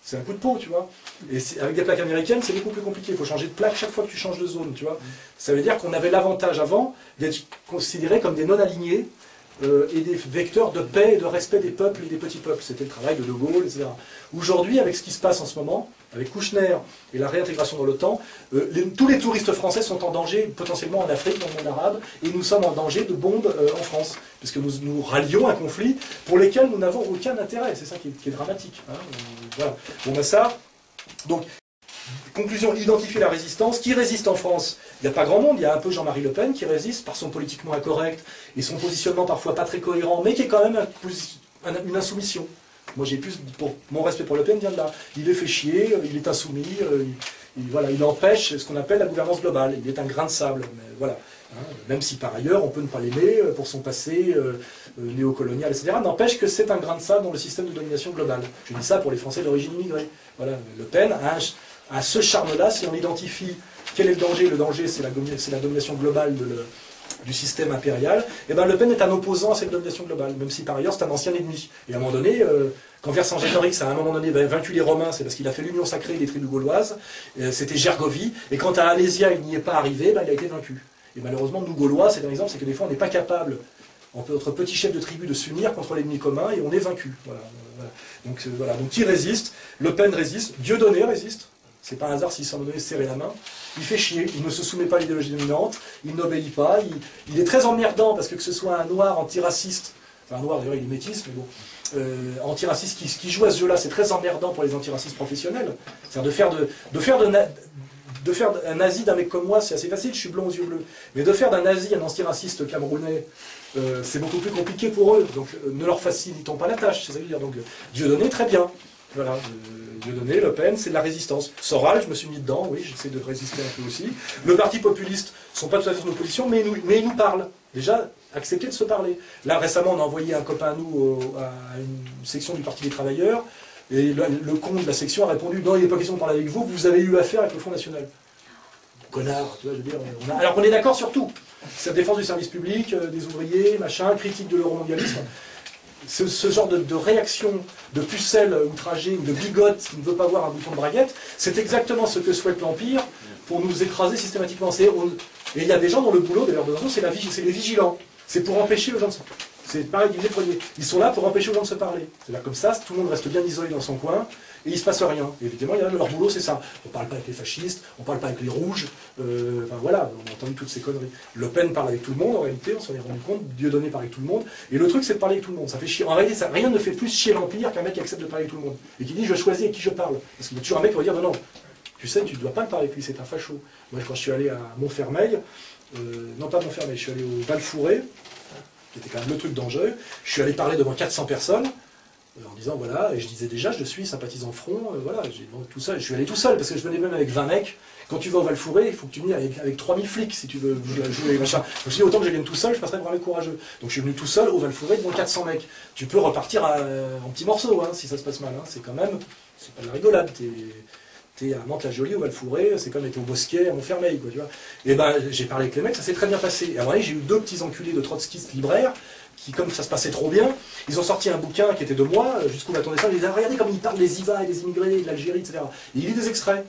C'est un coup de peau, tu vois. Et avec des plaques américaines, c'est beaucoup plus compliqué. Il faut changer de plaque chaque fois que tu changes de zone, tu vois. Ça veut dire qu'on avait l'avantage avant d'être considérés comme des non-alignés et des vecteurs de paix et de respect des peuples et des petits peuples. C'était le travail de De Gaulle, etc. Aujourd'hui, avec ce qui se passe en ce moment, avec Kouchner et la réintégration dans l'OTAN, tous les touristes français sont en danger, potentiellement en Afrique, dans le monde arabe, et nous sommes en danger de bombes en France, puisque nous rallions un conflit pour lequel nous n'avons aucun intérêt. C'est ça qui est dramatique. Hein. Voilà. Bon, ben ça, donc, conclusion, identifier la résistance. Qui résiste en France? Il n'y a pas grand monde, il y a un peu Jean-Marie Le Pen qui résiste par son politiquement incorrect et son positionnement parfois pas très cohérent, mais qui est quand même une insoumission. Moi j'ai plus, mon respect pour Le Pen vient de là. Il est fait chier, il est insoumis, voilà, il empêche ce qu'on appelle la gouvernance globale. Il est un grain de sable, mais voilà. Hein, même si par ailleurs on peut ne pas l'aimer pour son passé néocolonial, etc. N'empêche que c'est un grain de sable dans le système de domination globale. Je dis ça pour les Français d'origine immigrée. Voilà, Le Pen a ce charme-là, si on identifie quel est le danger. Le danger, c'est la domination globale du système impérial. Et bien Le Pen est un opposant à cette domination globale, même si par ailleurs c'est un ancien ennemi. Et à un moment donné, quand Vercingétorix a à un moment donné vaincu les Romains, c'est parce qu'il a fait l'union sacrée des tribus gauloises, c'était Gergovie, et quand à Alésia il n'y est pas arrivé, il a été vaincu. Et malheureusement, nous Gaulois, c'est un exemple, c'est que des fois on n'est pas capable, entre petits chefs de tribu, de s'unir contre l'ennemi commun, et on est vaincu. Voilà, voilà. Donc, voilà. Donc qui résiste? Le Pen résiste, Dieudonné résiste. C'est pas un hasard s'il s'en donnait serrer la main. Il fait chier, il ne se soumet pas à l'idéologie dominante, il n'obéit pas, il est très emmerdant parce que ce soit un noir antiraciste, enfin un noir d'ailleurs il est métis, mais bon, antiraciste qui joue à ce jeu-là, c'est très emmerdant pour les antiracistes professionnels. C'est-à-dire de faire un nazi d'un mec comme moi, c'est assez facile, je suis blond aux yeux bleus. Mais de faire d'un nazi un antiraciste camerounais, c'est beaucoup plus compliqué pour eux. Donc ne leur facilitons pas la tâche, c'est ça que je veux dire. Donc Dieudonné, très bien. Voilà, Dieudonné, Le Pen, c'est de la résistance. Soral, je me suis mis dedans, oui, j'essaie de résister un peu aussi. Le parti populiste ne sont pas tout à fait sur nos positions, mais ils nous parlent. Déjà, accepter de se parler. Là, récemment, on a envoyé un copain à nous à une section du Parti des Travailleurs, et le con de la section a répondu « Non, il n'est pas question de parler avec vous, vous avez eu affaire avec le Front National. » Connard, tu vois, je veux dire. Alors qu'on est d'accord sur tout. C'est la défense du service public, des ouvriers, machin, critique de l'euromondialisme. Ce genre de réaction de pucelle outragée ou de bigote qui ne veut pas voir un bouton de braguette, c'est exactement ce que souhaite l'Empire pour nous écraser systématiquement. Et il y a des gens dont le boulot, d'ailleurs, c'est les vigilants. C'est pour empêcher les gens de se parler. C'est pareil du premier. Ils sont là pour empêcher les gens de se parler. C'est-à-dire comme ça, tout le monde reste bien isolé dans son coin, et il ne se passe rien. Et évidemment, leur boulot, c'est ça. On ne parle pas avec les fascistes, on ne parle pas avec les rouges, enfin voilà, on a entendu toutes ces conneries. Le Pen parle avec tout le monde, en réalité, on s'en est rendu compte, Dieudonné parle avec tout le monde, et le truc, c'est de parler avec tout le monde. Ça fait chier. En réalité, rien ne fait plus chier l'Empire qu'un mec qui accepte de parler avec tout le monde. Et qui dit, je choisis avec qui je parle. Parce qu'il y a toujours un mec qui va dire, non, non, tu sais, tu ne dois pas le parler avec lui, c'est un facho. Moi, quand je suis allé à Montfermeil, non pas Montfermeil, je suis allé au Val-Fouré, qui était quand même le truc dangereux, je suis allé parler devant 400 personnes, en disant, voilà, et je disais déjà, je suis sympathisant front, voilà, tout ça, je suis allé tout seul, parce que je venais même avec 20 mecs. Quand tu vas au Val-Fouré, il faut que tu viennes avec 3000 flics, si tu veux jouer les machins. Je me suis dit, autant que je vienne tout seul, je passerai pour un mec courageux. Donc je suis venu tout seul au Val-Fouré devant 400 mecs. Tu peux repartir en petits morceaux, hein, si ça se passe mal, hein. C'est quand même, c'est pas de la rigolade, t'es à Mantes-la-Jolie, au Val-Fouré, c'est comme être au Bosquet, à Montfermeil, quoi, tu vois. Et ben, j'ai parlé avec les mecs, ça s'est très bien passé. Et à un moment, j'ai eu 2 petits enculés de trotskistes libraires, qui, comme ça se passait trop bien, ils ont sorti un bouquin qui était de moi, jusqu'où m'attendait ça, ils disaient, regardez comme ils parlent des IVA et des immigrés, de l'Algérie, etc. Et il lit des extraits,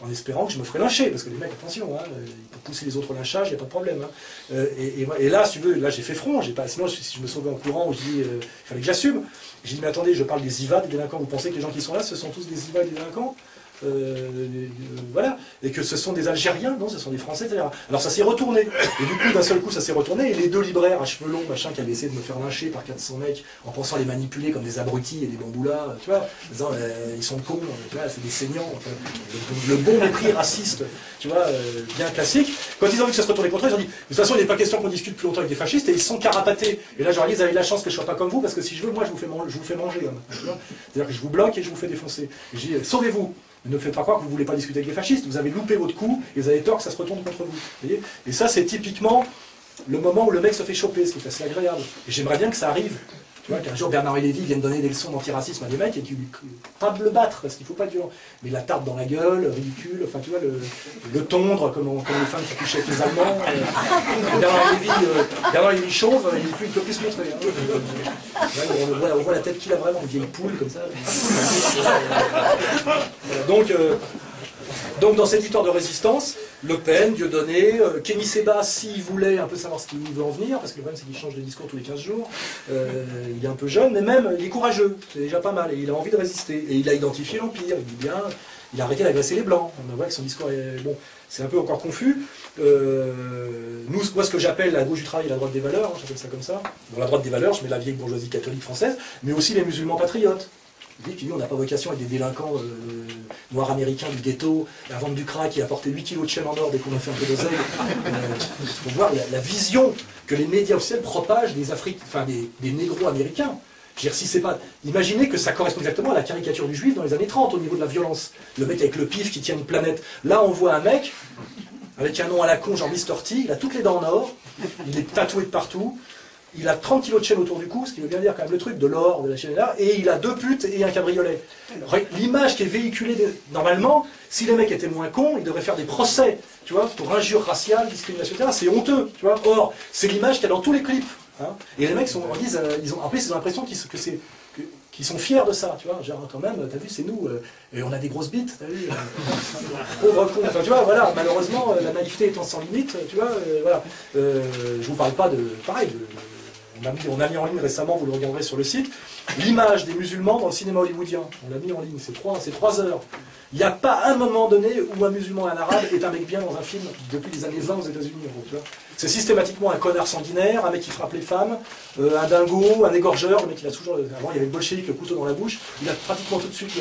en espérant que je me ferais lyncher, parce que les mecs, attention, hein, ils peuvent pousser les autres au lynchage, il n'y a pas de problème. Hein. Et là, si tu veux, là j'ai fait front, sinon si je me sauvais en courant, je dis, il fallait que j'assume. J'ai dit, mais attendez, je parle des IVA, des délinquants, vous pensez que les gens qui sont là, ce sont tous des IVA et des délinquants? Voilà, et que ce sont des Algériens, non, ce sont des Français, etc. Alors ça s'est retourné, et du coup d'un seul coup ça s'est retourné, et les 2 libraires à cheveux longs, machin, qui avaient essayé de me faire lyncher par 400 mecs, en pensant les manipuler comme des abrutis et des bamboulas, tu vois, en disant, ils sont cons, tu vois, c'est des saignants, enfin, le bon mépris raciste, tu vois, bien classique. Quand ils ont vu que ça se retournait contre eux, ils ont dit, de toute façon il n'est pas question qu'on discute plus longtemps avec des fascistes, et ils se sont carapatés. Et là j'aurais dit, vous avez de la chance que je sois pas comme vous, parce que si je veux, moi je vous fais manger, c'est-à-dire que je vous bloque et je vous fais défoncer. Et je dis, sauvez-vous. Ne faites pas croire que vous ne voulez pas discuter avec les fascistes, vous avez loupé votre coup, et vous avez tort que ça se retourne contre vous. Voyez, et ça, c'est typiquement le moment où le mec se fait choper, ce qui est assez agréable. Et j'aimerais bien que ça arrive. Tu vois, qu'un jour Bernard-Henri Lévy vienne donner des leçons d'antiracisme à des mecs et qu'il pas de le battre, parce qu'il ne faut pas être violent. Mais la tarpe dans la gueule, ridicule, enfin tu vois, le tondre, comme les femmes qui couchaient avec les Allemands. Bernard-Henri Lévy chauve, il ne peut plus se montrer. Hein. On voit la tête qu'il a vraiment, une vieille poule comme ça. Donc dans cette victoire de résistance, Le Pen, Dieudonné, Kémy Séba, s'il voulait un peu savoir ce qu'il veut en venir, parce que le problème c'est qu'il change de discours tous les 15 jours, il est un peu jeune, mais même il est courageux, c'est déjà pas mal, et il a envie de résister, et il a identifié l'Empire, il dit bien, il a arrêté d'agresser les Blancs, on voit que son discours est bon, c'est un peu encore confus. Moi ce que j'appelle la gauche du travail et la droite des valeurs, hein, j'appelle ça comme ça, dans la droite des valeurs je mets la vieille bourgeoisie catholique française, mais aussi les musulmans patriotes. Il dit qu'il dit on n'a pas vocation à être des délinquants noirs américains du ghetto, à vendre du crack et à porter 8 kilos de chaîne en or dès qu'on a fait un peu d'oseille. Il faut voir la vision que les médias officiels propagent des négros américains. Je veux dire, si c'est pas... Imaginez que ça correspond exactement à la caricature du juif dans les années 30 au niveau de la violence. Le mec avec le pif qui tient une planète. Là on voit un mec avec un nom à la con, genre Mr. T, il a toutes les dents en or, il est tatoué de partout. Il a 30 kilos de chaîne autour du cou, ce qui veut bien dire quand même le truc, de l'or, de la chaîne là, et il a 2 putes et un cabriolet. L'image qui est véhiculée, normalement, si les mecs étaient moins cons, ils devraient faire des procès, tu vois, pour injures raciales, discrimination, etc. C'est honteux, tu vois. Or, c'est l'image qu'il y a dans tous les clips. Hein. Et les mecs en plus, ils ont l'impression qu'ils sont fiers de ça, tu vois, genre quand même, t'as vu, c'est nous, et on a des grosses bites, t'as vu, pauvre con, enfin, tu vois, voilà, malheureusement, la naïveté étant sans limite, tu vois, voilà, je vous parle pas de, pareil, on a mis en ligne récemment, vous le regarderez sur le site, l'image des musulmans dans le cinéma hollywoodien, on l'a mis en ligne, c'est 3 heures. Il n'y a pas un moment donné où un musulman et un arabe est un mec bien dans un film depuis les années 20 aux États-Unis, tu vois. C'est systématiquement un connard sanguinaire, un mec qui frappe les femmes, un dingo, un égorgeur, le mec il a toujours... Avant il y avait le bolchevique, le couteau dans la bouche, il a pratiquement tout de suite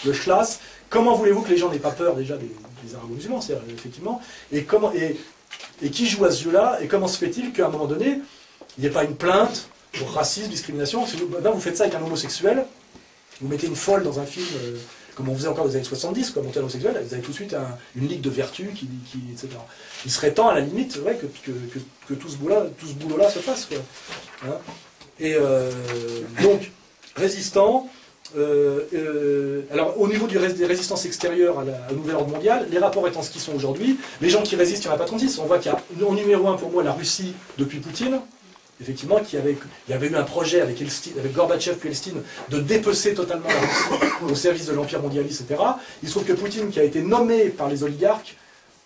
le schlass. Comment voulez-vous que les gens n'aient pas peur déjà des arabo-musulmans, effectivement, et qui joue à ce jeu-là, et comment se fait-il qu'à un moment donné, il n'y ait pas une plainte pour racisme, discrimination? Là vous faites ça avec un homosexuel, vous mettez une folle dans un film... comme on faisait encore dans les années 70, comme monter homosexuel, vous avez tout de suite une ligue de vertu, etc. Il serait temps, à la limite, ouais, que tout ce boulot-là se fasse. Quoi. Hein, et donc, résistant, alors au niveau des résistances extérieures au nouvel ordre mondial, les rapports étant ce qu'ils sont aujourd'hui, les gens qui résistent, il n'y en a pas 36. On voit qu'il y a en numéro 1 pour moi la Russie depuis Poutine, effectivement, il y avait eu un projet avec Gorbatchev puis Elstine de dépecer totalement la Russie au service de l'Empire mondialiste, etc. Il se trouve que Poutine, qui a été nommé par les oligarques,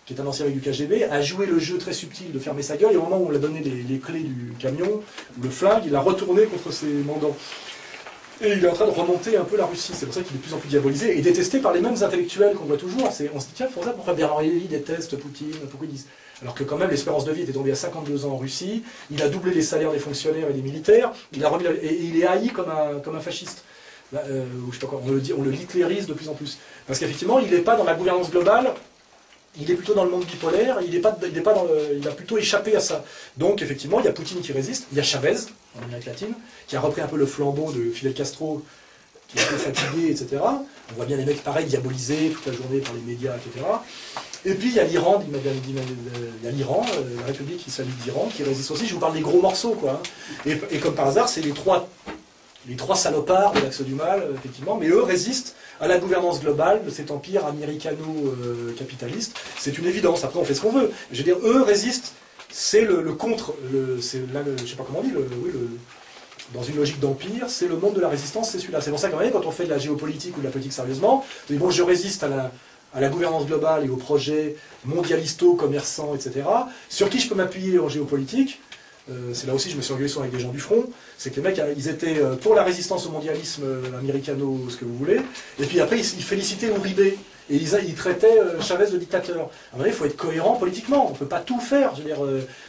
qui est un ancien mec du KGB, a joué le jeu très subtil de fermer sa gueule, et au moment où on lui a donné les clés du camion, ou le flingue, il a retourné contre ses mandants. Et il est en train de remonter un peu la Russie, c'est pour ça qu'il est de plus en plus diabolisé, et détesté par les mêmes intellectuels qu'on voit toujours. On se dit, tiens, pourquoi Bernard Lévy déteste Poutine, pourquoi ils disent... Alors que quand même l'espérance de vie était tombée à 52 ans en Russie, il a doublé les salaires des fonctionnaires et des militaires, il est haï comme un fasciste. ou je sais pas quoi, on le hitlérise de plus en plus. Parce qu'effectivement, il n'est pas dans la gouvernance globale, il est plutôt dans le monde bipolaire, il a plutôt échappé à ça. Donc effectivement, il y a Poutine qui résiste, il y a Chavez, en Amérique latine, qui a repris un peu le flambeau de Fidel Castro, qui est un peu fatigué, etc. On voit bien les mecs pareils diabolisés toute la journée par les médias, etc. Et puis il y a l'Iran, la République islamique d'Iran, qui résiste aussi. Je vous parle des gros morceaux, quoi. Et comme par hasard, c'est les trois salopards de l'axe du mal, effectivement, mais eux résistent à la gouvernance globale de cet empire américano-capitaliste. C'est une évidence, après on fait ce qu'on veut. Je veux dire, eux résistent, c'est le contre, je sais pas comment on dit, dans une logique d'empire, c'est le monde de la résistance, c'est celui-là. C'est pour ça que quand on fait de la géopolitique ou de la politique sérieusement, on dit, bon, je résiste à la gouvernance globale et aux projets mondialisto, commerçants, etc. Sur qui je peux m'appuyer en géopolitique? C'est là aussi je me suis engueulé souvent avec des gens du front, c'est que les mecs, ils étaient pour la résistance au mondialisme américano, ce que vous voulez, et puis après ils félicitaient Uribe, et ils traitaient Chavez de dictateur. À un moment donné, il faut être cohérent politiquement, on ne peut pas tout faire, je veux dire,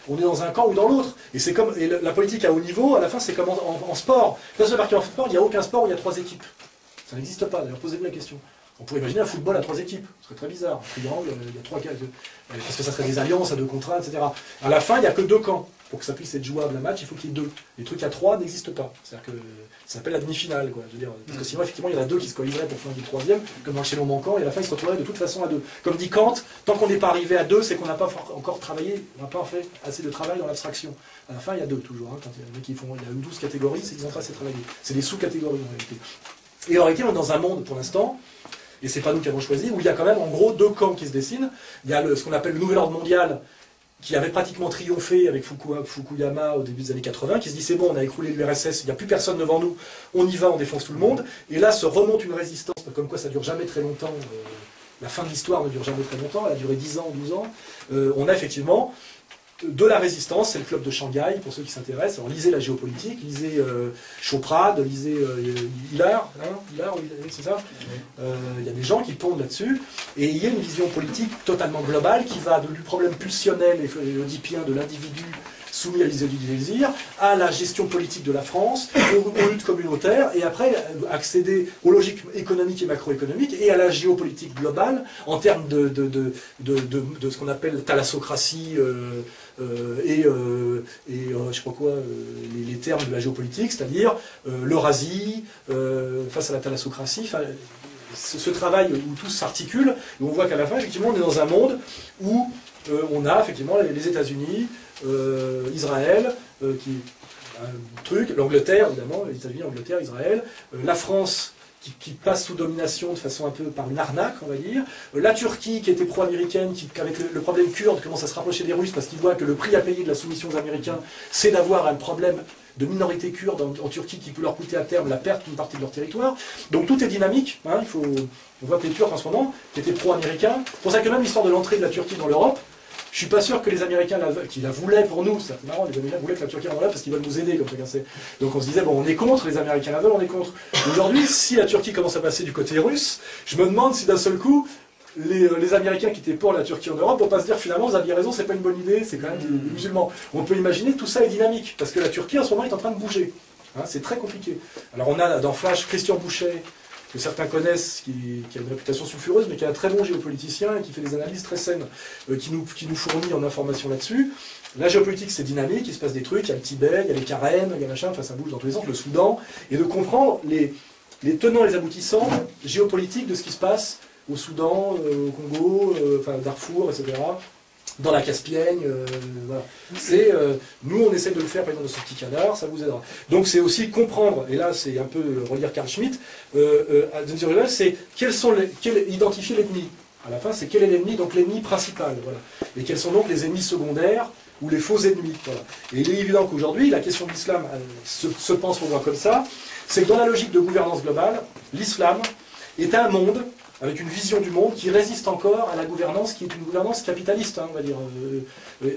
on est dans un camp ou dans l'autre, et la politique à haut niveau, à la fin c'est comme en sport. Quand c'est marqué en sport, il n'y a aucun sport où il y a 3 équipes. Ça n'existe pas, d'ailleurs posez-vous la question. On pourrait imaginer un football à 3 équipes, ce serait très bizarre. Un triangle, il y a 3 parce que ça serait des alliances à 2 contre 1, etc. À la fin, il n'y a que 2 camps. Pour que ça puisse être jouable un match, il faut qu'il y ait 2. Les trucs à 3 n'existent pas. C'est-à-dire que ça s'appelle la demi-finale, quoi. Je veux dire, parce que sinon, effectivement, il y en a 2 qui se coaliseraient pour faire du 3e, comme dans le chaînon manquant, et à la fin, ils se retrouveraient de toute façon à 2. Comme dit Kant, tant qu'on n'est pas arrivé à 2, c'est qu'on n'a pas encore travaillé, on n'a pas fait assez de travail dans l'abstraction. À la fin, il y a 2 toujours. Hein. Quand il y a des mecs qui font, il y a 12 catégories, c'est qu'ils n'ont pas assez travaillé. C'est des sous-catégories en réalité. Et en réalité, on est dans un monde, pour l'instant, et c'est pas nous qui avons choisi, où il y a quand même en gros 2 camps qui se dessinent. Il y a ce qu'on appelle le nouvel ordre mondial, qui avait pratiquement triomphé avec Fukuyama au début des années 80, qui se dit c'est bon, on a écroulé l'URSS, il n'y a plus personne devant nous, on y va, on défonce tout le monde. Et là se remonte une résistance, comme quoi ça dure jamais très longtemps, la fin de l'histoire ne dure jamais très longtemps, elle a duré 10 ans, 12 ans. On a effectivement de la résistance, c'est le club de Shanghai, pour ceux qui s'intéressent. Alors lisez la géopolitique, lisez Choprade, lisez Hillard, c'est ça. Il y a des gens qui pondent là-dessus, et il y a une vision politique totalement globale qui va du problème pulsionnel et oedipien de l'individu soumis à l'idée du désir, à la gestion politique de la France, aux luttes communautaires, et après accéder aux logiques économiques et macroéconomiques, et à la géopolitique globale, en termes de ce qu'on appelle thalassocratie, et je sais pas quoi, les termes de la géopolitique, c'est-à-dire l'Eurasie, face à la thalassocratie, ce travail où tout s'articule, et on voit qu'à la fin, effectivement, on est dans un monde où on a effectivement les États-Unis, Israël, l'Angleterre, évidemment, les États-Unis, l'Angleterre, Israël, la France, qui passe sous domination de façon un peu par une arnaque, on va dire, la Turquie qui était pro-américaine, qui avec le problème kurde commence à se rapprocher des Russes parce qu'ils voient que le prix à payer de la soumission aux Américains, c'est d'avoir un problème de minorité kurde en Turquie qui peut leur coûter à terme la perte d'une partie de leur territoire. Donc tout est dynamique, hein, on voit que les Turcs en ce moment, qui étaient pro-américains, c'est pour ça que même l'histoire de l'entrée de la Turquie dans l'Europe, je suis pas sûr que les Américains qui la voulaient pour nous, c'est marrant, les Américains voulaient que la Turquie rentre là parce qu'ils veulent nous aider, comme chacun sait. Donc on se disait, bon, on est contre, les Américains la veulent, on est contre. Aujourd'hui, si la Turquie commence à passer du côté russe, je me demande si d'un seul coup, les Américains qui étaient pour la Turquie en Europe vont pas se dire finalement, vous aviez raison, c'est pas une bonne idée, c'est quand même des musulmans. On peut imaginer, tout ça est dynamique, parce que la Turquie en ce moment est en train de bouger. Hein, c'est très compliqué. Alors on a dans Flash Christian Bouchet, que certains connaissent, qui a une réputation sulfureuse, mais qui est un très bon géopoliticien et qui fait des analyses très saines, qui nous fournit en information là-dessus. La géopolitique, c'est dynamique, il se passe des trucs, il y a le Tibet, il y a les Karen, il y a machin, enfin ça bouge dans tous les sens, le Soudan, et de comprendre les tenants et les aboutissants géopolitiques de ce qui se passe au Soudan, au Congo, enfin Darfour, etc., dans la Caspienne, voilà. Nous on essaie de le faire par exemple dans ce petit canard, ça vous aidera. Donc c'est aussi comprendre, et là c'est un peu relire Carl Schmitt, c'est identifier l'ennemi. À la fin c'est quel est l'ennemi, donc l'ennemi principal, voilà. Et quels sont donc les ennemis secondaires ou les faux ennemis, voilà. Et il est évident qu'aujourd'hui la question de l'islam se pense pour voir comme ça, c'est que dans la logique de gouvernance globale, l'islam est un monde avec une vision du monde qui résiste encore à la gouvernance qui est une gouvernance capitaliste, hein, on va dire.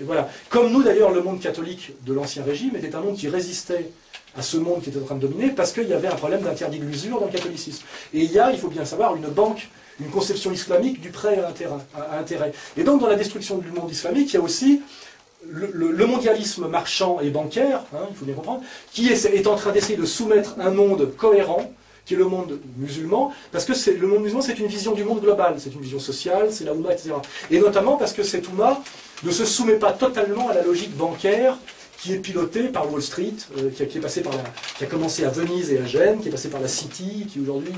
Voilà. Comme nous d'ailleurs, le monde catholique de l'ancien régime était un monde qui résistait à ce monde qui était en train de dominer parce qu'il y avait un problème d'interdit de l'usure dans le catholicisme. Et il faut bien savoir, une banque, une conception islamique du prêt à intérêt. Et donc dans la destruction du monde islamique, il y a aussi le mondialisme marchand et bancaire, hein, il faut bien comprendre, qui est en train d'essayer de soumettre un monde cohérent, qui est le monde musulman, parce que le monde musulman, c'est une vision du monde global, c'est une vision sociale, c'est la Oumma, etc. Et notamment parce que cette Oumma ne se soumet pas totalement à la logique bancaire qui est pilotée par Wall Street, qui est passé par qui a commencé à Venise et à Gênes, qui est passé par la City, qui est aujourd'hui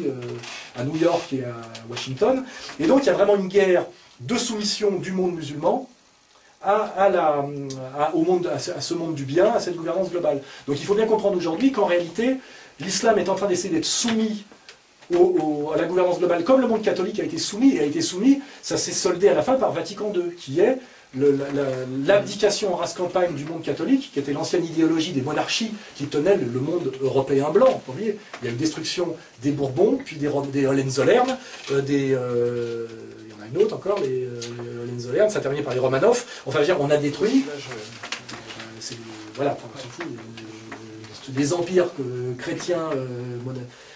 à New York et à Washington. Et donc il y a vraiment une guerre de soumission du monde musulman à ce monde du bien, à cette gouvernance globale. Donc il faut bien comprendre aujourd'hui qu'en réalité, l'islam est en train d'essayer d'être soumis à la gouvernance globale, comme le monde catholique a été soumis, ça s'est soldé à la fin par Vatican II, qui est l'abdication en race campagne du monde catholique, qui était l'ancienne idéologie des monarchies qui tenait le monde européen blanc. Vous voyez, il y a une destruction des Bourbons, puis des Hohenzollern, il y en a une autre encore, les Hohenzollern, ça terminé par les Romanov. Enfin, je veux dire, on a détruit, voilà, on s'en fout, des empires chrétiens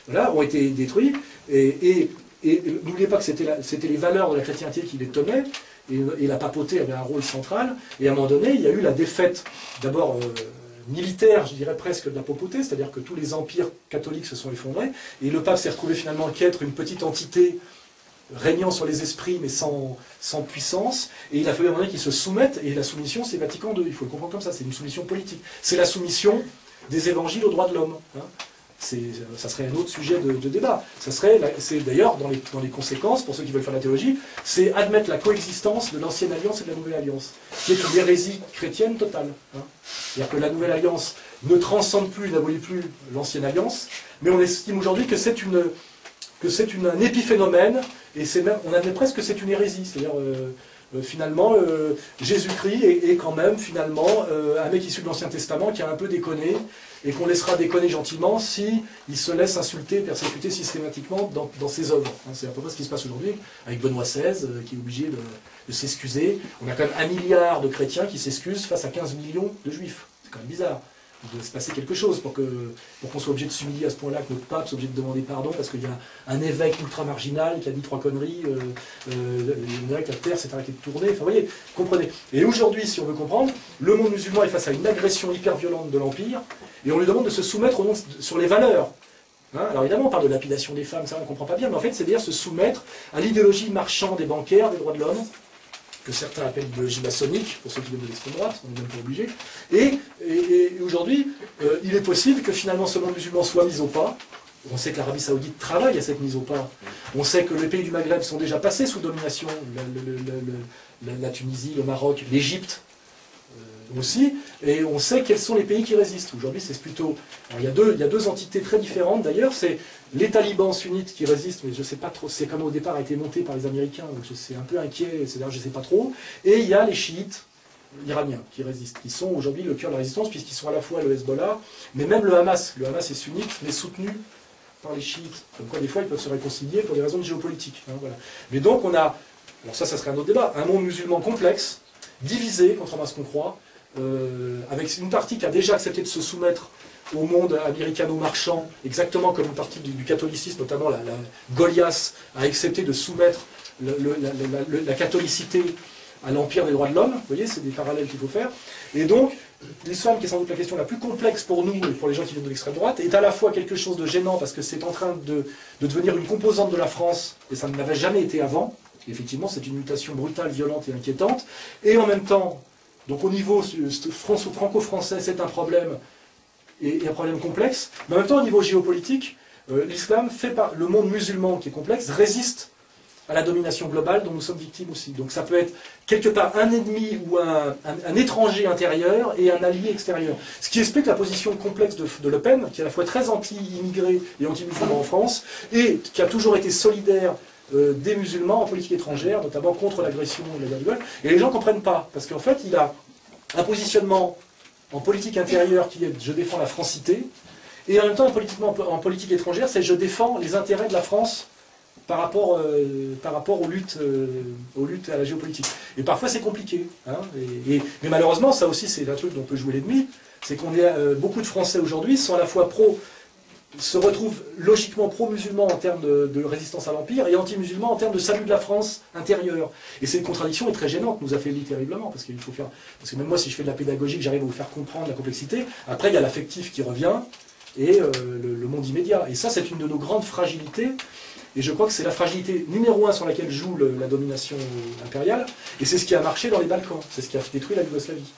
voilà, ont été détruits, et n'oubliez pas que c'était les valeurs de la chrétienté qui les tenaient, et la papauté avait un rôle central, et à un moment donné, il y a eu la défaite, d'abord militaire, je dirais presque, de la papauté, c'est-à-dire que tous les empires catholiques se sont effondrés, et le pape s'est retrouvé finalement qu'être une petite entité régnant sur les esprits, mais sans puissance, et il a fallu à un moment donné qu'il se soumette, et la soumission, c'est Vatican II, il faut le comprendre comme ça, c'est une soumission politique. C'est la soumission des évangiles aux droits de l'homme. Hein. Ça serait un autre sujet de débat. C'est d'ailleurs, dans les conséquences, pour ceux qui veulent faire la théologie, c'est admettre la coexistence de l'ancienne alliance et de la nouvelle alliance, qui est une hérésie chrétienne totale. Hein. C'est-à-dire que la nouvelle alliance ne transcende plus, n'abolit plus l'ancienne alliance, mais on estime aujourd'hui que c'est un épiphénomène, et on admet presque que c'est une hérésie. C'est-à-dire, finalement, Jésus-Christ est quand même, finalement, un mec issu de l'Ancien Testament qui a un peu déconné, et qu'on laissera déconner gentiment si il se laisse insulter, persécuter systématiquement dans ses œuvres. Hein, c'est à peu près ce qui se passe aujourd'hui avec Benoît XVI, qui est obligé de s'excuser. On a quand même 1 milliard de chrétiens qui s'excusent face à 15 millions de juifs. C'est quand même bizarre. Il doit se passer quelque chose pour qu'on soit obligé de s'humilier à ce point-là, que notre pape soit obligé de demander pardon, parce qu'il y a un évêque ultra-marginal qui a dit 3 conneries, on dirait que la terre s'est arrêtée de tourner, enfin vous voyez, comprenez. Et aujourd'hui, si on veut comprendre, le monde musulman est face à une agression hyper violente de l'Empire, et on lui demande de se soumettre sur les valeurs. Hein, alors évidemment, on parle de lapidation des femmes, ça on ne comprend pas bien, mais en fait, c'est-à-dire se soumettre à l'idéologie marchande des bancaires, des droits de l'homme, que certains appellent l'idéologie maçonnique, pour ceux qui viennent de l'extrême droite, on n'est même pas obligé. Et aujourd'hui, il est possible que finalement ce monde musulman soit mis au pas. On sait que l'Arabie Saoudite travaille à cette mise au pas. On sait que les pays du Maghreb sont déjà passés sous domination, la Tunisie, le Maroc, l'Égypte aussi, et on sait quels sont les pays qui résistent. Aujourd'hui, c'est plutôt... Alors, il y a deux entités très différentes, d'ailleurs, c'est les talibans sunnites qui résistent, mais je ne sais pas trop, c'est comme au départ a été monté par les Américains, donc je suis un peu inquiet, c'est-à-dire je ne sais pas trop, et il y a les chiites iraniens qui résistent, qui sont aujourd'hui le cœur de la résistance, puisqu'ils sont à la fois le Hezbollah, mais même le Hamas est sunnite, mais soutenu par les chiites. Donc quoi, des fois, ils peuvent se réconcilier pour des raisons de géopolitique. Hein, voilà. Mais donc on a, alors ça serait un autre débat, un monde musulman complexe, divisé, contrairement à ce qu'on croit, avec une partie qui a déjà accepté de se soumettre au monde américano-marchand, exactement comme une partie du catholicisme, notamment la Goliath, a accepté de soumettre la catholicité à l'empire des droits de l'homme. Vous voyez, c'est des parallèles qu'il faut faire. Et donc, l'islam, qui est sans doute la question la plus complexe pour nous et pour les gens qui viennent de l'extrême droite, est à la fois quelque chose de gênant parce que c'est en train de devenir une composante de la France, et ça ne l'avait jamais été avant. Effectivement, c'est une mutation brutale, violente et inquiétante. Et en même temps, donc au niveau franco-français, c'est un problème, et un problème complexe. Mais en même temps, au niveau géopolitique, l'islam le monde musulman qui est complexe résiste à la domination globale dont nous sommes victimes aussi. Donc ça peut être quelque part un ennemi ou un étranger intérieur et un allié extérieur. Ce qui explique la position complexe de Le Pen, qui est à la fois très anti-immigré et anti-musulman en France, et qui a toujours été solidaire des musulmans en politique étrangère, notamment contre l'agression de la guerre du Golfe. Et les gens ne comprennent pas, parce qu'en fait, il a un positionnement en politique intérieure qui est « je défends la francité », et en même temps, en politique étrangère, c'est « je défends les intérêts de la France » par rapport aux luttes à la géopolitique. Et parfois c'est compliqué. Hein, mais malheureusement, ça aussi c'est un truc dont on peut jouer l'ennemi, c'est qu'on beaucoup de Français aujourd'hui sont à la fois se retrouvent logiquement pro-musulmans en termes de résistance à l'Empire et anti-musulmans en termes de salut de la France intérieure. Et cette contradiction est très gênante, nous affaiblit terriblement, parce qu'il faut faire... Parce que même moi, si je fais de la pédagogie, que j'arrive à vous faire comprendre la complexité, après il y a l'affectif qui revient, et le monde immédiat. Et ça, c'est une de nos grandes fragilités, et je crois que c'est la fragilité numéro 1 sur laquelle joue la domination impériale, et c'est ce qui a marché dans les Balkans, c'est ce qui a détruit la Yougoslavie.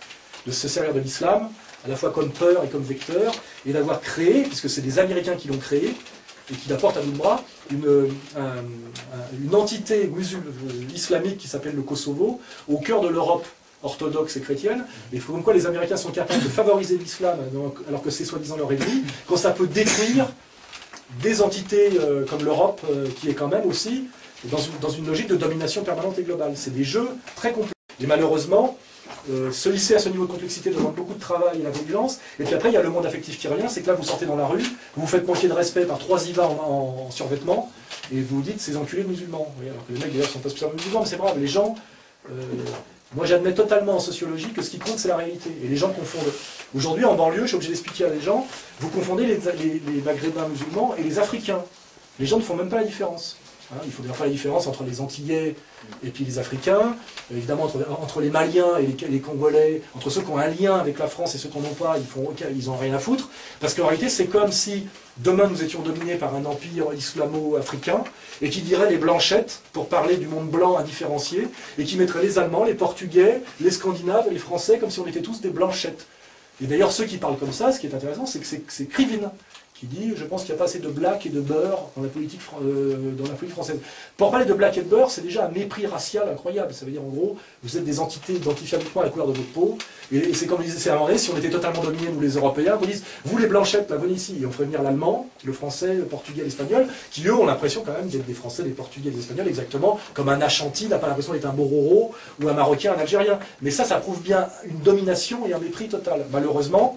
De se servir de l'islam, à la fois comme peur et comme vecteur, et d'avoir créé, puisque c'est des Américains qui l'ont créé, et qui apportent à bout de bras, une entité islamique qui s'appelle le Kosovo, au cœur de l'Europe orthodoxe et chrétienne, et comme quoi les Américains sont capables de favoriser l'islam, alors que c'est soi-disant leur ennemi, quand ça peut détruire des entités comme l'Europe, qui est quand même aussi dans une logique de domination permanente et globale. C'est des jeux très complexes. Et malheureusement, se lisser à ce niveau de complexité demande beaucoup de travail et la vigilance. Et puis après, il y a le monde affectif qui revient, c'est que là, vous sortez dans la rue, vous vous faites manquer de respect par 3 Ivars en survêtement, et vous dites ces enculés musulmans. Oui, alors que les mecs d'ailleurs sont pas spécialement musulmans, mais c'est grave, les gens... moi j'admets totalement en sociologie que ce qui compte c'est la réalité, et les gens confondent. Aujourd'hui en banlieue, je suis obligé d'expliquer à des gens, vous confondez les maghrébins musulmans et les africains. Les gens ne font même pas la différence. Hein, il faut d'ailleurs faire la différence entre les Antillais et puis les Africains, évidemment entre les Maliens et les Congolais, entre ceux qui ont un lien avec la France et ceux qui n'en ont pas, ils n'ont rien à foutre, parce qu'en réalité c'est comme si demain nous étions dominés par un empire islamo-africain, et qui dirait les blanchettes, pour parler du monde blanc indifférencié, et qui mettrait les Allemands, les Portugais, les Scandinaves et les Français comme si on était tous des blanchettes. Et d'ailleurs ceux qui parlent comme ça, ce qui est intéressant, c'est que c'est Krivine, qui dit « je pense qu'il n'y a pas assez de black et de beurre dans la politique française ». Pour parler de black et de beurre, c'est déjà un mépris racial incroyable. Ça veut dire en gros, vous êtes des entités identifiables à la couleur de votre peau, et c'est comme disait Serrandré, si on était totalement dominés, nous les Européens, on dit « vous les blanchettes, là, venez ici ». Et on ferait venir l'allemand, le français, le portugais, l'espagnol, qui eux ont l'impression quand même d'être des français, des portugais, des espagnols, exactement comme un Ashanti n'a pas l'impression d'être un Bororo, ou un marocain, un algérien. Mais ça prouve bien une domination et un mépris total. Malheureusement,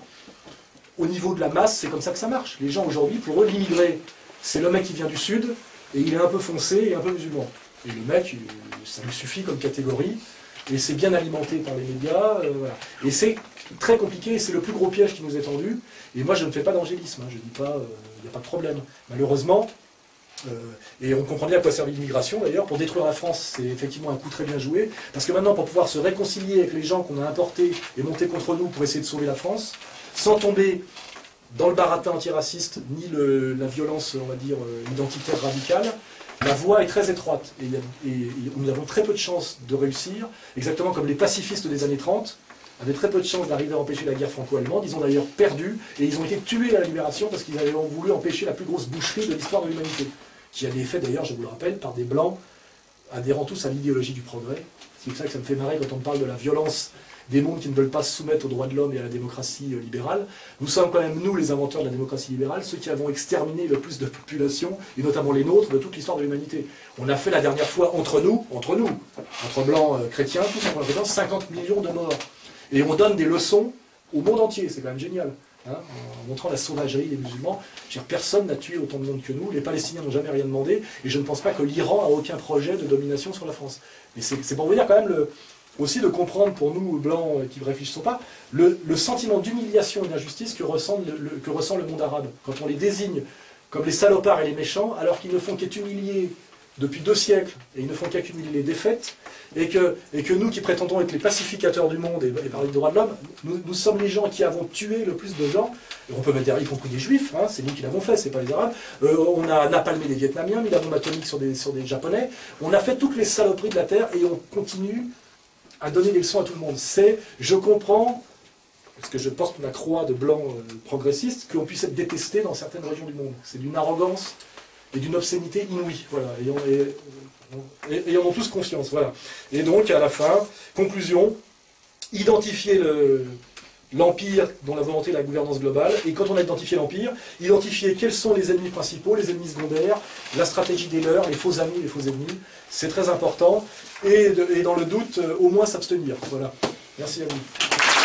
au niveau de la masse, c'est comme ça que ça marche. Les gens aujourd'hui, pour eux, l'immigré, c'est le mec qui vient du Sud, et il est un peu foncé et un peu musulman. Et le mec, ça lui suffit comme catégorie, et c'est bien alimenté par les médias, voilà. Et c'est très compliqué, et c'est le plus gros piège qui nous est tendu. Et moi, je ne fais pas d'angélisme, hein, je ne dis pas, il n'y a pas de problème. Malheureusement, et on comprend bien à quoi sert l'immigration d'ailleurs, pour détruire la France, c'est effectivement un coup très bien joué, parce que maintenant, pour pouvoir se réconcilier avec les gens qu'on a importés et monter contre nous pour essayer de sauver la France, sans tomber dans le baratin antiraciste, ni la violence, on va dire, identitaire radicale, la voie est très étroite. Et nous avons très peu de chances de réussir, exactement comme les pacifistes des années 30 avaient très peu de chances d'arriver à empêcher la guerre franco-allemande. Ils ont d'ailleurs perdu, et ils ont été tués à la Libération parce qu'ils avaient voulu empêcher la plus grosse boucherie de l'histoire de l'humanité, qui avait été faite d'ailleurs, je vous le rappelle, par des Blancs adhérant tous à l'idéologie du progrès. C'est pour ça que ça me fait marrer quand on parle de la violence des mondes qui ne veulent pas se soumettre aux droits de l'homme et à la démocratie libérale. Nous sommes quand même, nous, les inventeurs de la démocratie libérale, ceux qui avons exterminé le plus de populations, et notamment les nôtres, de toute l'histoire de l'humanité. On a fait la dernière fois, entre blancs chrétiens, tous en représentant 50 millions de morts. Et on donne des leçons au monde entier, c'est quand même génial. Hein, en montrant la sauvagerie des musulmans. Personne n'a tué autant de monde que nous, les Palestiniens n'ont jamais rien demandé, et je ne pense pas que l'Iran a aucun projet de domination sur la France. Mais c'est pour vous dire quand même aussi de comprendre pour nous, blancs qui ne réfléchissons pas, le sentiment d'humiliation et d'injustice que ressent le monde arabe, quand on les désigne comme les salopards et les méchants, alors qu'ils ne font qu'être humiliés depuis 2 siècles, et ils ne font qu'accumuler les défaites, et que nous qui prétendons être les pacificateurs du monde et parler des droits de l'homme, nous sommes les gens qui avons tué le plus de gens, et on peut mettre y compris des juifs, hein, c'est nous qui l'avons fait, c'est pas les arabes, on a napalmé des Vietnamiens, mis la bombe atomique sur des Japonais, on a fait toutes les saloperies de la Terre, et on continue à donner des leçons à tout le monde. Je comprends, parce que je porte la croix de blanc progressiste, qu'on puisse être détesté dans certaines régions du monde. C'est d'une arrogance et d'une obscénité inouïe. Voilà. Et en ont tous confiance. Voilà. Et donc, à la fin, conclusion, identifier l'empire dont la volonté est la gouvernance globale, et quand on a identifié l'empire, identifier quels sont les ennemis principaux, les ennemis secondaires, la stratégie des leurs, les faux amis, les faux ennemis, c'est très important, et dans le doute, au moins s'abstenir. Voilà. Merci à vous.